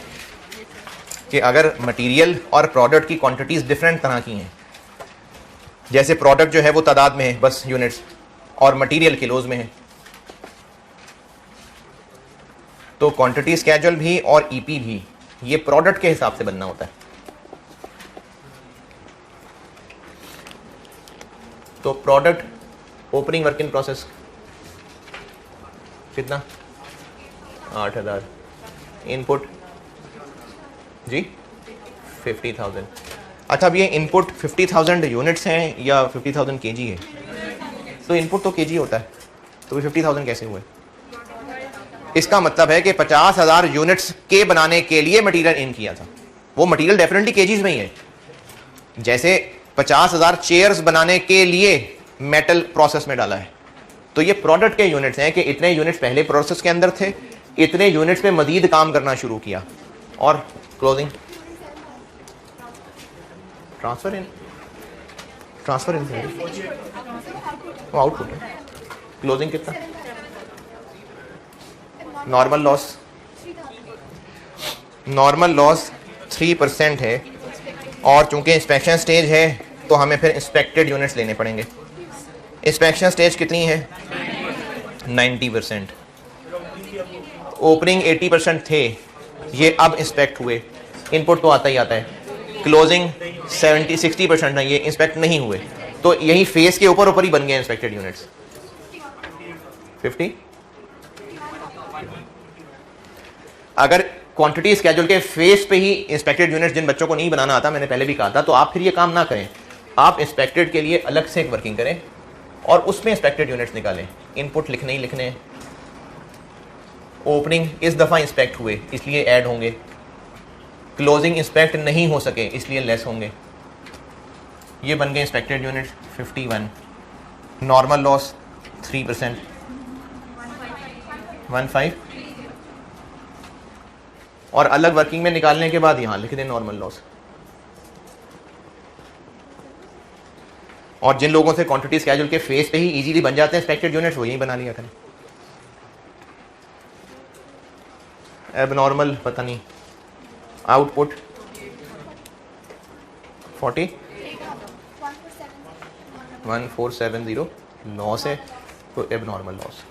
कि अगर मटेरियल और प्रोडक्ट की क्वांटिटीज डिफरेंट तरह की हैं, जैसे प्रोडक्ट जो है वो तादाद में है बस यूनिट्स, और मटेरियल किलोज में है, तो क्वांटिटी स्केड्यूल भी और ईपी भी ये प्रोडक्ट के हिसाब से बनना होता है। तो product opening work in process कितना? 8,000। इनपुट जी 50,000। अच्छा अब ये इनपुट 50,000 यूनिट्स हैं या 50,000 केजी है? तो इनपुट तो केजी होता है, तो 50,000 कैसे हुए? इसका मतलब है कि 50,000 यूनिट्स के बनाने के लिए मटेरियल इन किया था, वो मटेरियल डेफिनेटली केजीज में ही है। जैसे 50,000 चेयर्स बनाने के लिए मेटल प्रोसेस में डाला है, तो ये प्रोडक्ट के यूनिट्स हैं कि इतने यूनिट्स पहले प्रोसेस के अंदर थे, इतने यूनिट्स पे मजीद काम करना शुरू किया, और क्लोजिंग ट्रांसफर इन वो आउटपुट है। क्लोजिंग कितना? नॉर्मल लॉस 3% है, और चूंकि इंस्पेक्शन स्टेज है तो हमें फिर इंस्पेक्टेड यूनिट्स लेने पड़ेंगे। इंस्पेक्शन स्टेज कितनी है? 90%। ओपनिंग 80% थे, ये अब इंस्पेक्ट हुए, इनपुट तो आता ही आता है। क्लोजिंग 60% है, ये इंस्पेक्ट नहीं हुए, तो यही फेस के ऊपर ही बन गए इंस्पेक्टेड यूनिट्स। 50। अगर क्वांटिटी स्केड्यूल के फेस पे ही इंस्पेक्टेड यूनिट्स, जिन बच्चों को नहीं बनाना आता, मैंने पहले भी कहा था, तो आप फिर ये काम ना करें, आप इंस्पेक्टेड के लिए अलग से एक वर्किंग करें और उसमें इंस्पेक्टेड यूनिट्स निकालें। इनपुट लिखने ही लिखने, ओपनिंग इस दफ़ा इंस्पेक्ट हुए इसलिए ऐड होंगे, क्लोजिंग इंस्पेक्ट नहीं हो सके इसलिए लेस होंगे। ये बन गए इंस्पेक्टेड यूनिट्स 51। नॉर्मल लॉस 3%, 15 और अलग वर्किंग में निकालने के बाद यहाँ लिख दें नॉर्मल लॉस। और जिन लोगों से क्वांटिटी स्केड्यूल के फेस पे ही इजीली बन जाते हैं एक्सपेक्टेड यूनिट्स, वो यही बना लिया करें। एबनॉर्मल पता नहीं, आउटपुट 40 1470 लॉस है, तो एबनॉर्मल लॉस।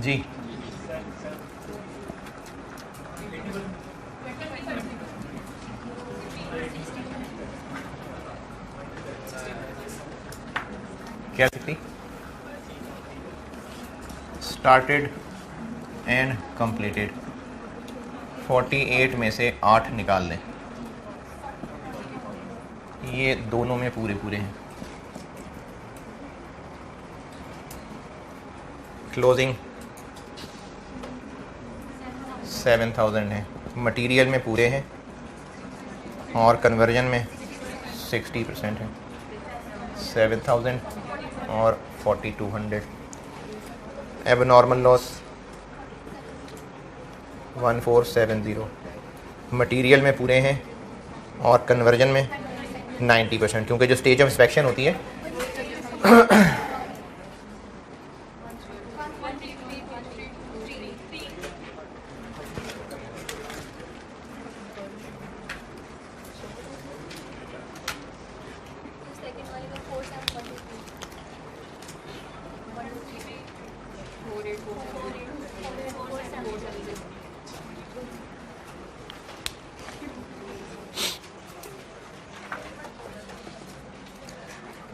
जी क्या कितनी स्टार्टेड एंड कंप्लीटेड 48 में से 8 निकाल लें, ये दोनों में पूरे पूरे हैं। क्लोजिंग 7000 है, मटेरियल में पूरे हैं और कन्वर्जन में 60% है। 7000 और 4200। एबनॉर्मल लॉस 1470, मटेरियल में पूरे हैं और कन्वर्जन में 90%, क्योंकि जो स्टेज ऑफ इंस्पेक्शन होती है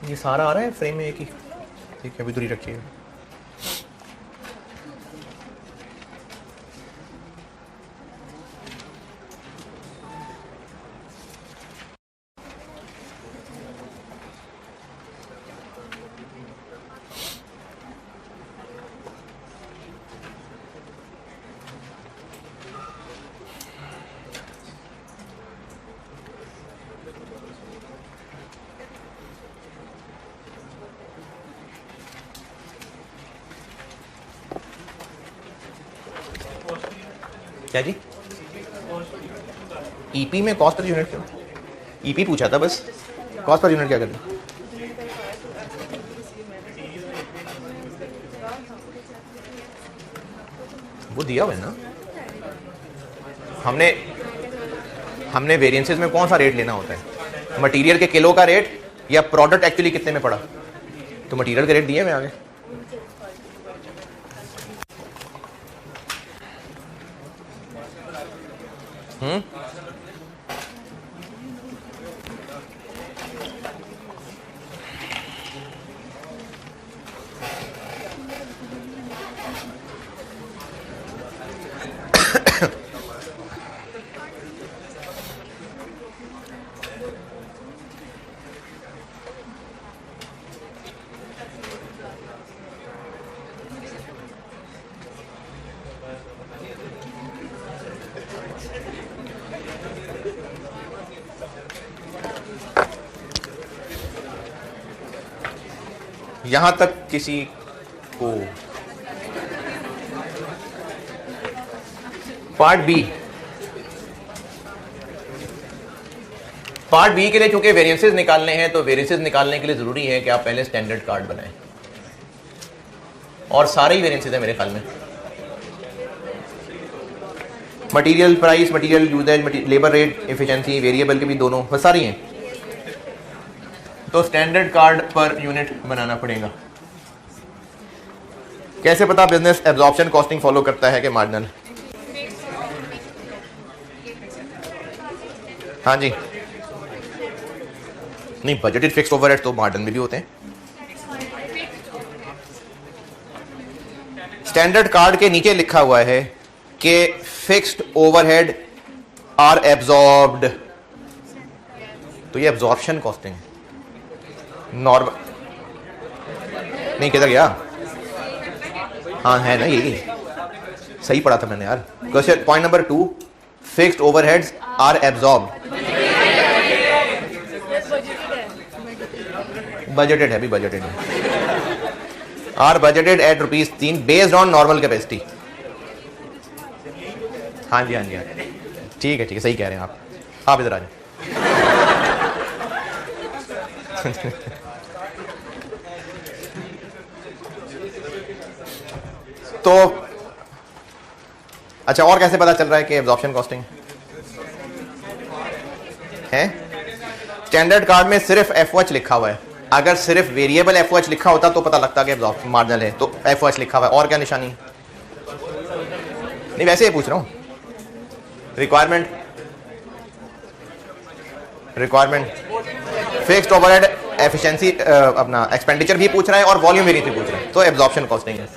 ये सारा आ रहा है फ्रेम में एक ही, ठीक है, अभी दूरी रखिएगा। क्या जी? ईपी में कॉस्ट पर यूनिट क्यों? ईपी पूछा था बस, कॉस्ट पर यूनिट क्या करना? वो दिया हुआ है ना, हमने वेरिएंसेस में कौन सा रेट लेना होता है? मटेरियल के किलो का रेट या प्रोडक्ट एक्चुअली कितने में पड़ा? तो मटेरियल के रेट दिए हुए आगे। यहां तक किसी को पार्ट बी के लिए चूंकि वेरिएंसेस निकालने हैं, तो वेरिएंसेस निकालने के लिए जरूरी है कि आप पहले स्टैंडर्ड कार्ड बनाएं, और सारे ही वेरिएंसेस हैं मेरे ख्याल में। Material price, material usage, labour rate, efficiency, variable के भी दोनों, बस सारी हैं। तो स्टैंडर्ड कार्ड पर यूनिट बनाना पड़ेगा। कैसे पता बिजनेस एब्जॉर्प्शन कॉस्टिंग फॉलो करता है कि मार्जिनल? हाँ जी, नहीं बजटेड फिक्स्ड ओवरहेड तो मार्जिन में भी होते हैं। स्टैंडर्ड कार्ड के नीचे लिखा हुआ है कि फिक्स्ड ओवरहेड आर एब्जॉर्ब्ड, तो ये एब्जॉर्प्शन कॉस्टिंग है। नॉर्मल नहीं, किधर गया? हाँ है ना, यही सही पढ़ा था मैंने यार। Question point number 2, fixed overheads are absorbed. Budgeted है भी, बजटेड है। Are budgeted at ₹3 based on normal capacity. हाँ जी हाँ जी हाँ, ठीक है ठीक है, सही कह रहे हैं आप इधर आ जाए। तो अच्छा, और कैसे पता चल रहा है कि एब्जॉर्प्शन कॉस्टिंग है? स्टैंडर्ड कार्ड में सिर्फ एफओएच लिखा हुआ है। अगर सिर्फ वेरिएबल एफओएच लिखा होता तो पता लगता कि एब्जॉर्प्शन मार्जिनल है, तो एफओएच लिखा हुआ है, और क्या निशानी? नहीं वैसे ही पूछ रहा हूं। रिक्वायरमेंट फिक्स्ड ओवरहेड एफिशिएंसी, अपना एक्सपेंडिचर भी पूछ रहा है और वॉल्यूम वेरिएंस भी पूछ रहा है, तो एब्जॉर्प्शन कॉस्टिंग है।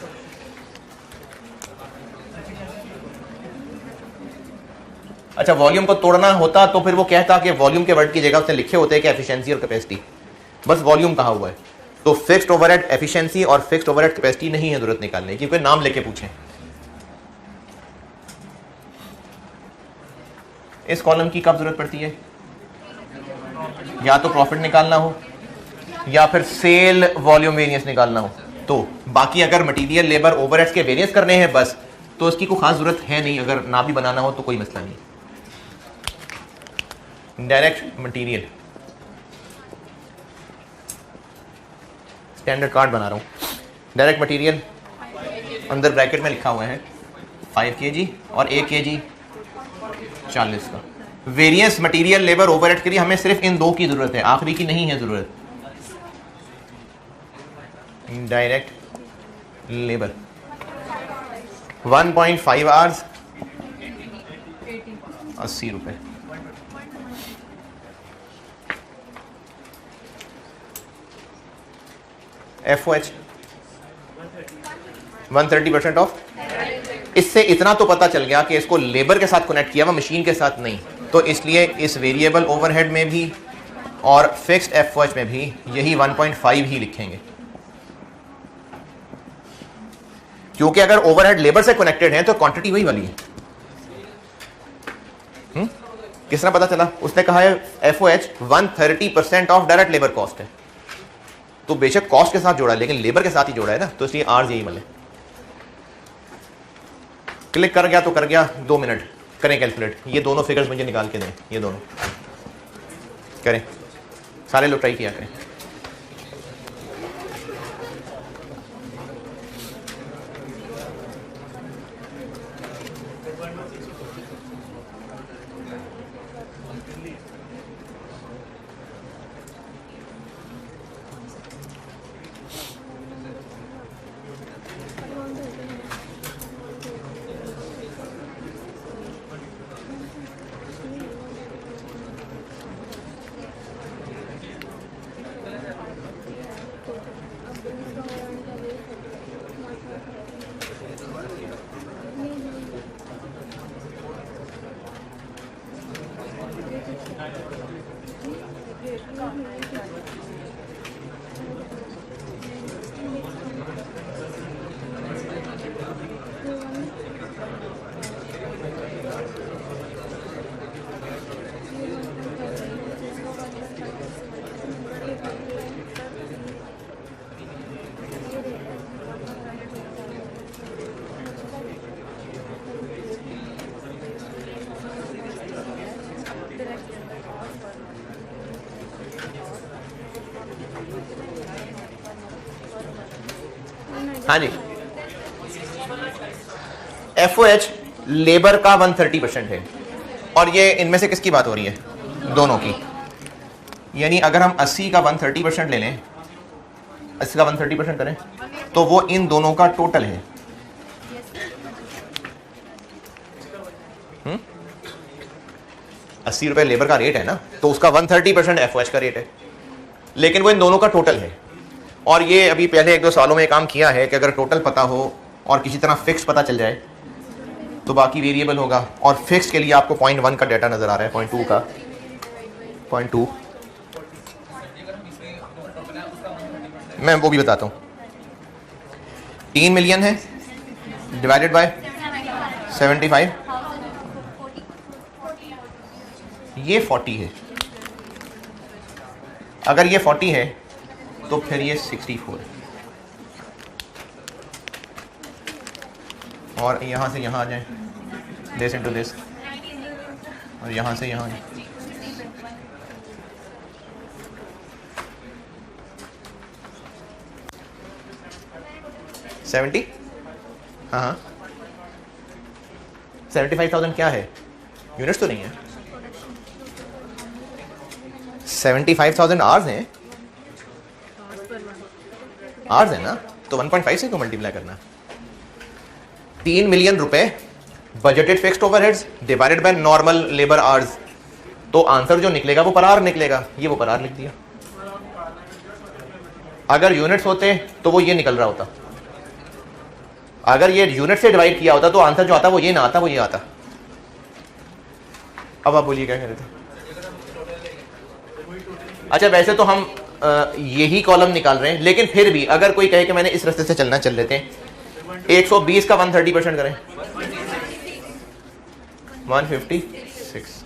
अच्छा, वॉल्यूम को तोड़ना होता तो फिर वो कहता कि वॉल्यूम के वर्ड की जगह उसने लिखे होते हैं कि एफिशिएंसी और कैपेसिटी, बस वॉल्यूम कहा हुआ है। तो फिक्स्ड ओवरहेड एफिशिएंसी और फिक्स्ड ओवरहेड कैपेसिटी नहीं है जरूरत निकालने की, कोई नाम लेके पूछें। इस कॉलम की कब जरूरत पड़ती है? या तो प्रॉफिट निकालना हो या फिर सेल वॉल्यूम वेरिएंस निकालना हो। तो बाकी अगर मटेरियल लेबर ओवरहेड्स के वेरिएंस करने हैं बस, तो इसकी कोई खास जरूरत है नहीं। अगर ना भी बनाना हो तो कोई मसला नहीं। डायरेक्ट मटेरियल, स्टैंडर्ड कार्ड बना रहा हूं। डायरेक्ट मटेरियल अंदर ब्रैकेट में लिखा हुआ है 5 kg और 1 kg 40 का। वेरिएंस मटेरियल लेबर ओवरहेड के लिए हमें सिर्फ इन दो की जरूरत है, आखिरी की नहीं है जरूरत। डायरेक्ट लेबर 1.5 आवर्स 80 रुपए। FOH 130% of. इससे इतना तो पता चल गया कि इसको लेबर के साथ कनेक्ट किया हुआ, मशीन के साथ नहीं। तो इसलिए इस वेरिएबल ओवरहेड में भी और फिक्स्ड FOH में भी यही 1.5 ही लिखेंगे, क्योंकि अगर ओवरहेड लेबर से कनेक्टेड है तो क्वांटिटी वही वाली है। किस तरह पता चला? उसने कहा है FOH 130% of direct labour cost है, तो बेशक कॉस्ट के साथ जोड़ा है लेकिन लेबर के साथ ही जोड़ा है ना, तो इसलिए आर्स यही मिले। क्लिक कर गया तो कर गया। 2 मिनट करें कैलकुलेट। ये दोनों फिगर्स मुझे निकाल के दें, ये दोनों करें, सारे लोग ट्राई किया करें। हाँ जी, FOH लेबर का 130% है, और ये इनमें से किसकी बात हो रही है? दोनों की। यानी अगर हम 80 का 130% ले लें, 80 का 130% करें तो वो इन दोनों का टोटल है। 80 रुपए लेबर का रेट है ना, तो उसका 130% एफओएच का रेट है, लेकिन वो इन दोनों का टोटल है। और ये अभी पहले 1-2 सालों में काम किया है कि अगर टोटल पता हो और किसी तरह फिक्स पता चल जाए तो बाकी वेरिएबल होगा। और फिक्स के लिए आपको 0.1 का डाटा नजर आ रहा है, 0.2 का, 0.2 मैं वो भी बताता हूँ। 3 मिलियन है डिवाइडेड बाय 75, ये 40 है। अगर ये 40 है तो फिर ये 64 है। और यहां से यहां आ जाए, दिस इनटू दिस, और यहां से यहां 70, हाँ 75,000 क्या है, यूनिट्स तो नहीं है। 75,000 आवर्स हैं, आवर्स है ना, तो 1.5 से क्यों मल्टीप्लाई करना। 3 मिलियन रुपए budgeted fixed overheads divided by normal labour hours, तो आंसर जो निकलेगा वो पर आवर निकलेगा। ये वो पर आवर लिख दिया। अगर यूनिट्स होते तो वो ये निकल रहा होता। अगर ये यूनिट से डिवाइड किया होता तो आंसर जो आता वो ये ना आता, वो ये आता। अब आप बोलिए क्या कह रहे थे। अच्छा, वैसे तो हम यही कॉलम निकाल रहे हैं, लेकिन फिर भी अगर कोई कहे कि मैंने इस रास्ते से चलना, चल लेते हैं। 120 का 130% करें, 156,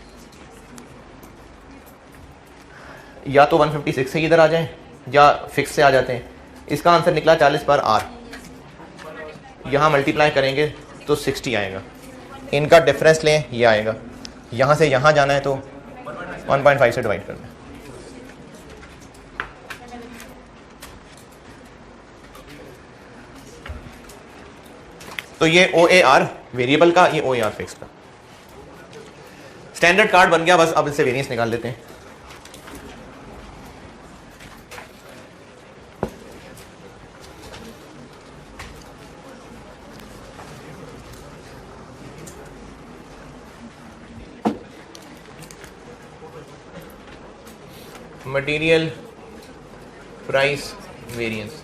या तो 156 से इधर आ जाएं या फिक्स से आ जाते हैं। इसका आंसर निकला 40 पर आर। यहां मल्टीप्लाई करेंगे तो 60 आएगा। इनका डिफरेंस लें, ये आएगा। यहां से यहां जाना है तो 1.5 से डिवाइड करना है। तो ये OAR वेरिएबल का, ये OAR फिक्स का। स्टैंडर्ड कार्ड बन गया, बस अब इससे वेरिएंस निकाल लेते हैं। Material price variance,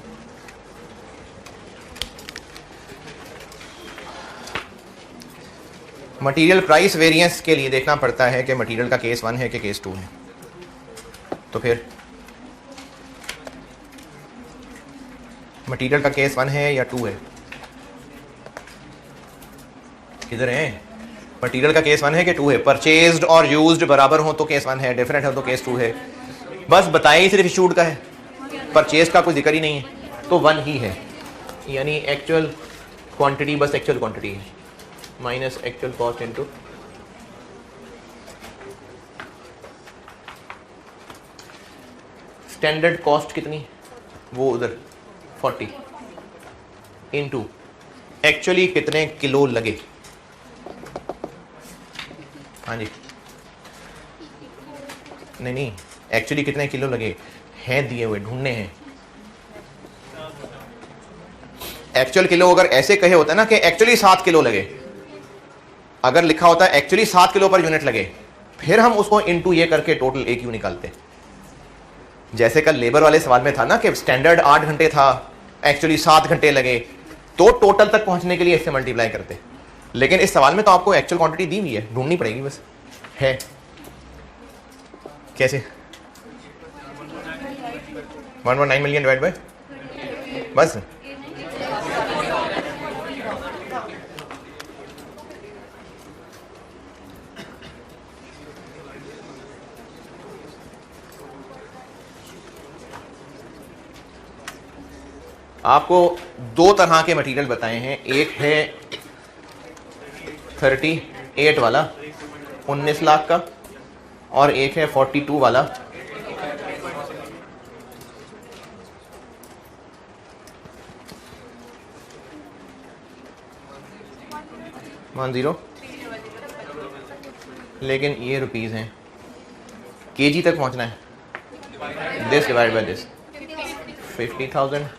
material price variance के लिए देखना पड़ता है कि मटेरियल का केस 1 है कि केस 2 है। तो फिर मटेरियल का केस 1 है या 2 है, किधर है। मटेरियल का केस 1 है कि 2 है। परचेज्ड और यूज्ड बराबर हो तो केस 1 है, डिफरेंट है तो केस 2 है। बस बताइए सिर्फ इशूड का है, परचेज का कोई जिक्र ही नहीं है, तो 1 ही है। यानी एक्चुअल क्वांटिटी बस एक्चुअल क्वांटिटी है, minus actual cost into standard cost कितनी, वो उधर 40 इनटू एक्चुअली कितने किलो लगे। हाँ जी, नहीं एक्चुअली कितने किलो लगे हैं दिए हुए, ढूंढने हैं। एक्चुअल किलो अगर ऐसे कहे होता है ना कि एक्चुअली 7 किलो लगे, अगर लिखा होता है एक्चुअली 7 किलो पर यूनिट लगे, फिर हम उसको इनटू ये करके टोटल एक यू निकालते। जैसे कल लेबर वाले सवाल में था ना कि स्टैंडर्ड 8 घंटे था, एक्चुअली 7 घंटे लगे, तो टोटल तक पहुंचने के लिए इससे मल्टीप्लाई करते। लेकिन इस सवाल में तो आपको एक्चुअल क्वांटिटी दी हुई है, ढूंढनी पड़ेगी बस। है कैसे 1.9 मिलियन डिवाइड बाय, बस आपको 2 तरह के मटेरियल बताए हैं। एक है 38 वाला 19 लाख का, और एक है 42 वाला 10, लेकिन ये रुपीस हैं, केजी तक पहुंचना है। दिस डिवाइड बाय दिस 50,000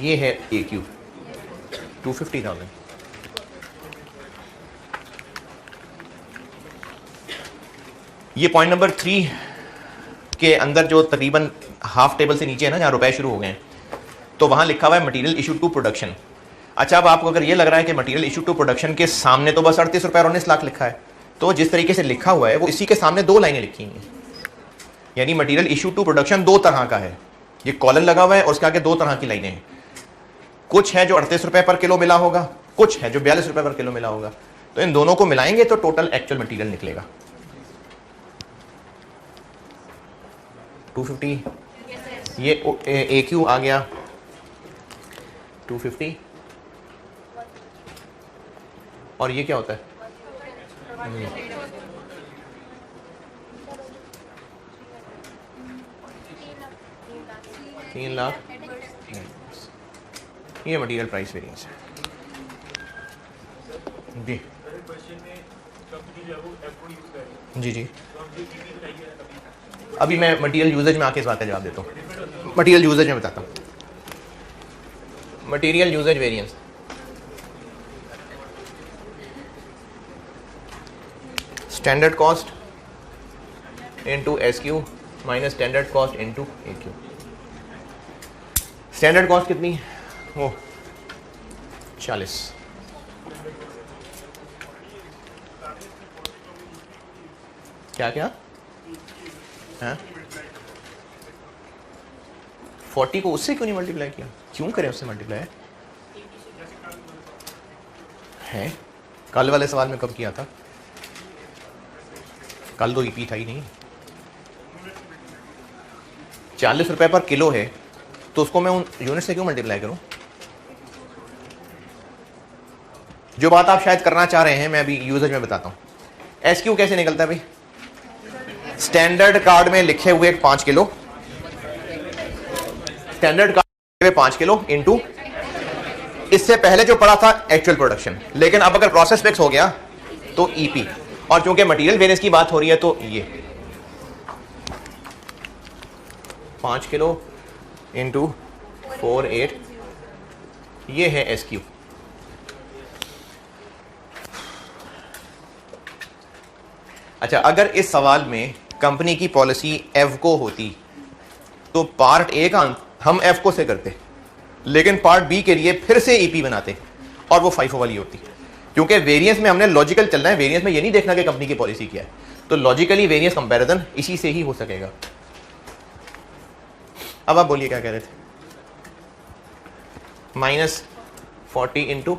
ये है ए क्यू 250,000। ये पॉइंट नंबर 3 के अंदर जो तकरीबन हाफ टेबल से नीचे है ना, जहाँ रुपए शुरू हो गए हैं, तो वहाँ लिखा हुआ है मटेरियल इशू टू प्रोडक्शन। अच्छा, अब आपको अगर ये लग रहा है कि मटेरियल इशू टू प्रोडक्शन के सामने तो बस 38 रुपये और 19 लाख लिखा है, तो जिस तरीके से लिखा हुआ है वो इसी के सामने 2 लाइनें लिखी हैं। यानी मटेरियल इशू टू प्रोडक्शन 2 तरह का है, ये कॉलन लगा हुआ है और उसके आगे 2 तरह की लाइनें हैं। कुछ है जो 38 रुपये पर किलो मिला होगा, कुछ है जो 42 रुपये पर किलो मिला होगा। तो इन दोनों को मिलाएंगे तो टोटल एक्चुअल मटेरियल निकलेगा 250। ये ए क्यू आ गया 250, और ये क्या होता है? 3 लाख। ये मटेरियल प्राइस वेरिएंस है जी। जी अभी मैं मटेरियल यूजेज में आके इस बात का जवाब देता हूँ। मटेरियल यूजेज में बताता हूँ। Material usage variance, standard cost into S Q minus standard cost into A Q. Standard cost कितनी? वो 40। क्या क्या है? 40 को उससे क्यों नहीं मल्टीप्लाई किया? क्यों करें उससे मल्टीप्लाई? है कल वाले सवाल में कब किया था? कल तो ईपी था ही नहीं। 40 रुपए पर किलो है तो उसको मैं उन यूनिट से क्यों मल्टीप्लाई करूं? जो बात आप शायद करना चाह रहे हैं मैं अभी यूजेज में बताता हूं। एस क्यू कैसे निकलता है भाई? स्टैंडर्ड कार्ड में लिखे हुए 5 किलो, स्टैंडर्ड कार्ड में 5 किलो इंटू इससे पहले जो पड़ा था एक्चुअल प्रोडक्शन, लेकिन अब अगर प्रोसेस फिक्स हो गया तो ईपी, और चूंकि मटेरियल वेरिएंस की बात हो रही है तो ये 5 किलो इंटू 48, ये है एस क्यू। अच्छा, अगर इस सवाल में कंपनी की पॉलिसी एवको होती तो पार्ट ए का हम एवको से करते, लेकिन पार्ट बी के लिए फिर से ईपी बनाते और वो फाइफो वाली होती। क्योंकि वेरिएंस में हमने लॉजिकल चलना है, वेरिएंस में ये नहीं देखना कि कंपनी की पॉलिसी क्या है, तो लॉजिकली वेरिएंस कंपैरिजन इसी से ही हो सकेगा। अब आप बोलिए क्या कह रहे थे? -40 इंटू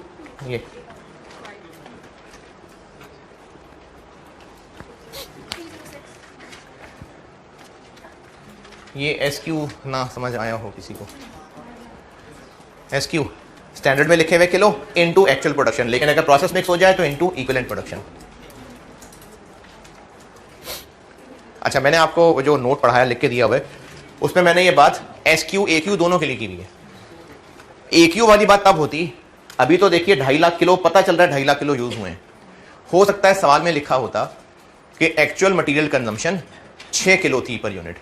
ये एस क्यू ना समझ आया हो किसी को? एस क्यू स्टैंडर्ड में लिखे हुए किलो इनटू एक्चुअल प्रोडक्शन, लेकिन अगर प्रोसेस मिक्स हो जाए तो इनटू इक्विवेलेंट प्रोडक्शन। अच्छा, मैंने आपको जो नोट पढ़ाया लिख के दिया हुआ है उसमें मैंने ये बात एस क्यू ए क्यू दोनों के लिए की हुई है। ए क्यू वाली बात तब होती, अभी तो देखिए 2.5 लाख किलो पता चल रहा है, 2.5 लाख किलो यूज हुए हैं। हो सकता है सवाल में लिखा होता कि एक्चुअल मटेरियल कंजम्पशन 6 किलो थी पर यूनिट।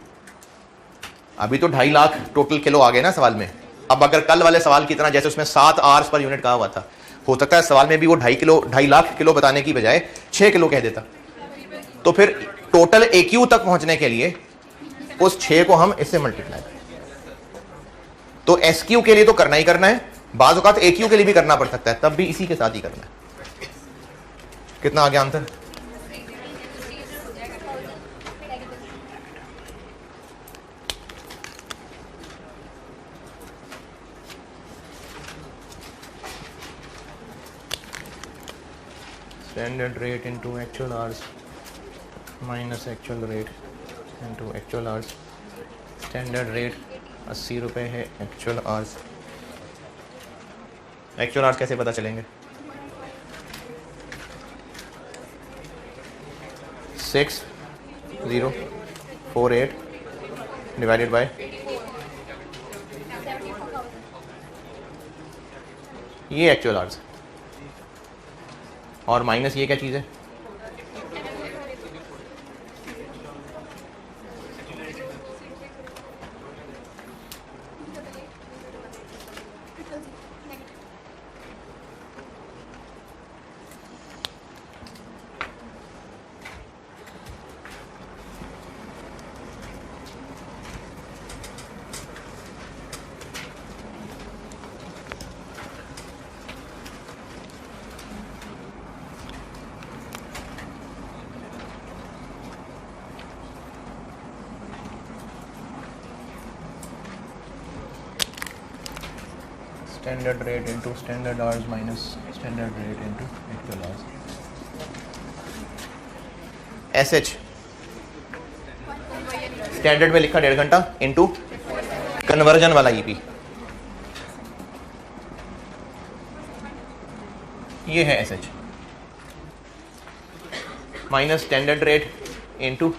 अभी तो 2.5 लाख टोटल किलो आ गए ना सवाल में। अब अगर कल वाले सवाल की तरह जैसे उसमें 7 आवर्स पर यूनिट कहा हुआ था, हो सकता है सवाल में भी वो 2.5 लाख किलो बताने की बजाय 6 किलो कह देता। तो फिर टोटल AQ तक पहुंचने के लिए उस 6 को हम इससे मल्टीप्लाई करें। तो SQ के लिए तो करना ही करना है, बाज़ औक़ात AQ के लिए भी करना पड़ सकता है, तब भी इसी के साथ ही करना है। कितना आ गया answer? Standard rate into actual hours minus actual rate into actual hours. Standard rate 80 रुपये है, एक्चुअल आवर्स। एक्चुअल आवर्स कैसे पता चलेंगे? 6048 डिवाइडेड बाय ये एक्चुअल आवर्स, और माइनस ये क्या चीज़ है? Standard rate into standard hours minus standard rate into actual hours. SH standard में लिखा 1.5 घंटा इंटू कन्वर्जन वाला EP, ये है SH minus standard rate into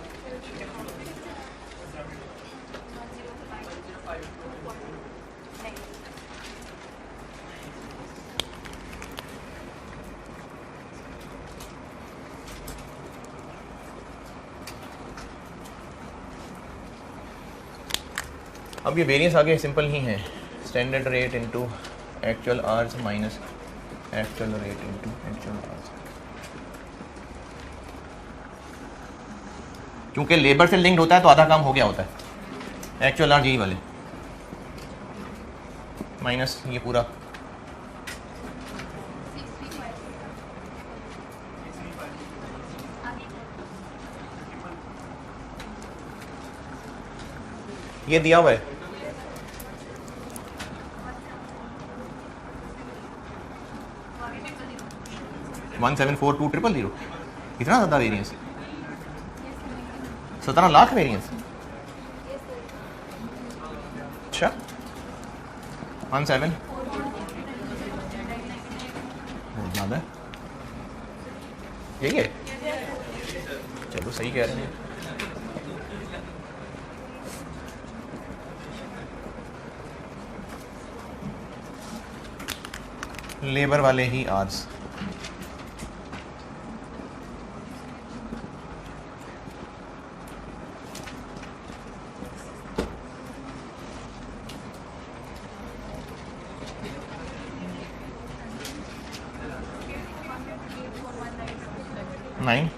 अब ये वेरिएंस आगे सिंपल ही है, standard rate into actual hours minus actual rate into actual hours. क्योंकि लेबर से लिंक्ड होता है तो आधा काम हो गया होता है, एक्चुअल आवर्स यही वाले माइनस ये पूरा ये दिया हुआ है 1742000, इतना ज़्यादा वेरिएंस, 17 लाख वेरिएंस। अच्छा 17 बहुत ज़्यादा है, यही है, चलो सही कह रहे हैं। लेबर वाले ही hours, nine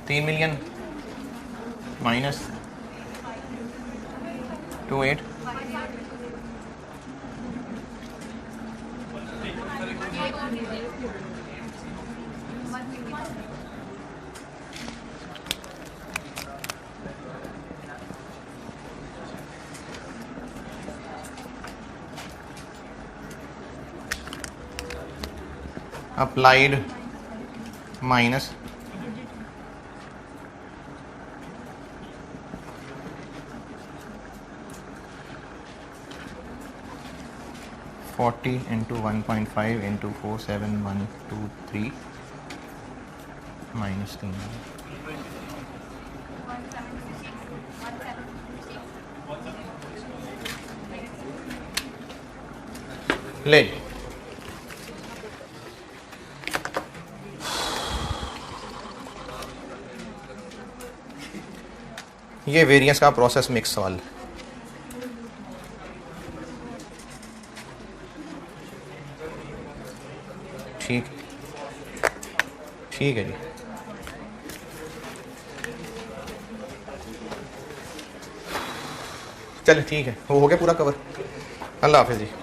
$3 million minus 28 applied minus 40 into 1.5 into 47123 minus 3 ले ये वेरिएंस का प्रोसेस मिक्स सवाल। ठीक ठीक है जी, चलो ठीक है, हो गया पूरा कवर। अल्लाह हाफिज़ जी।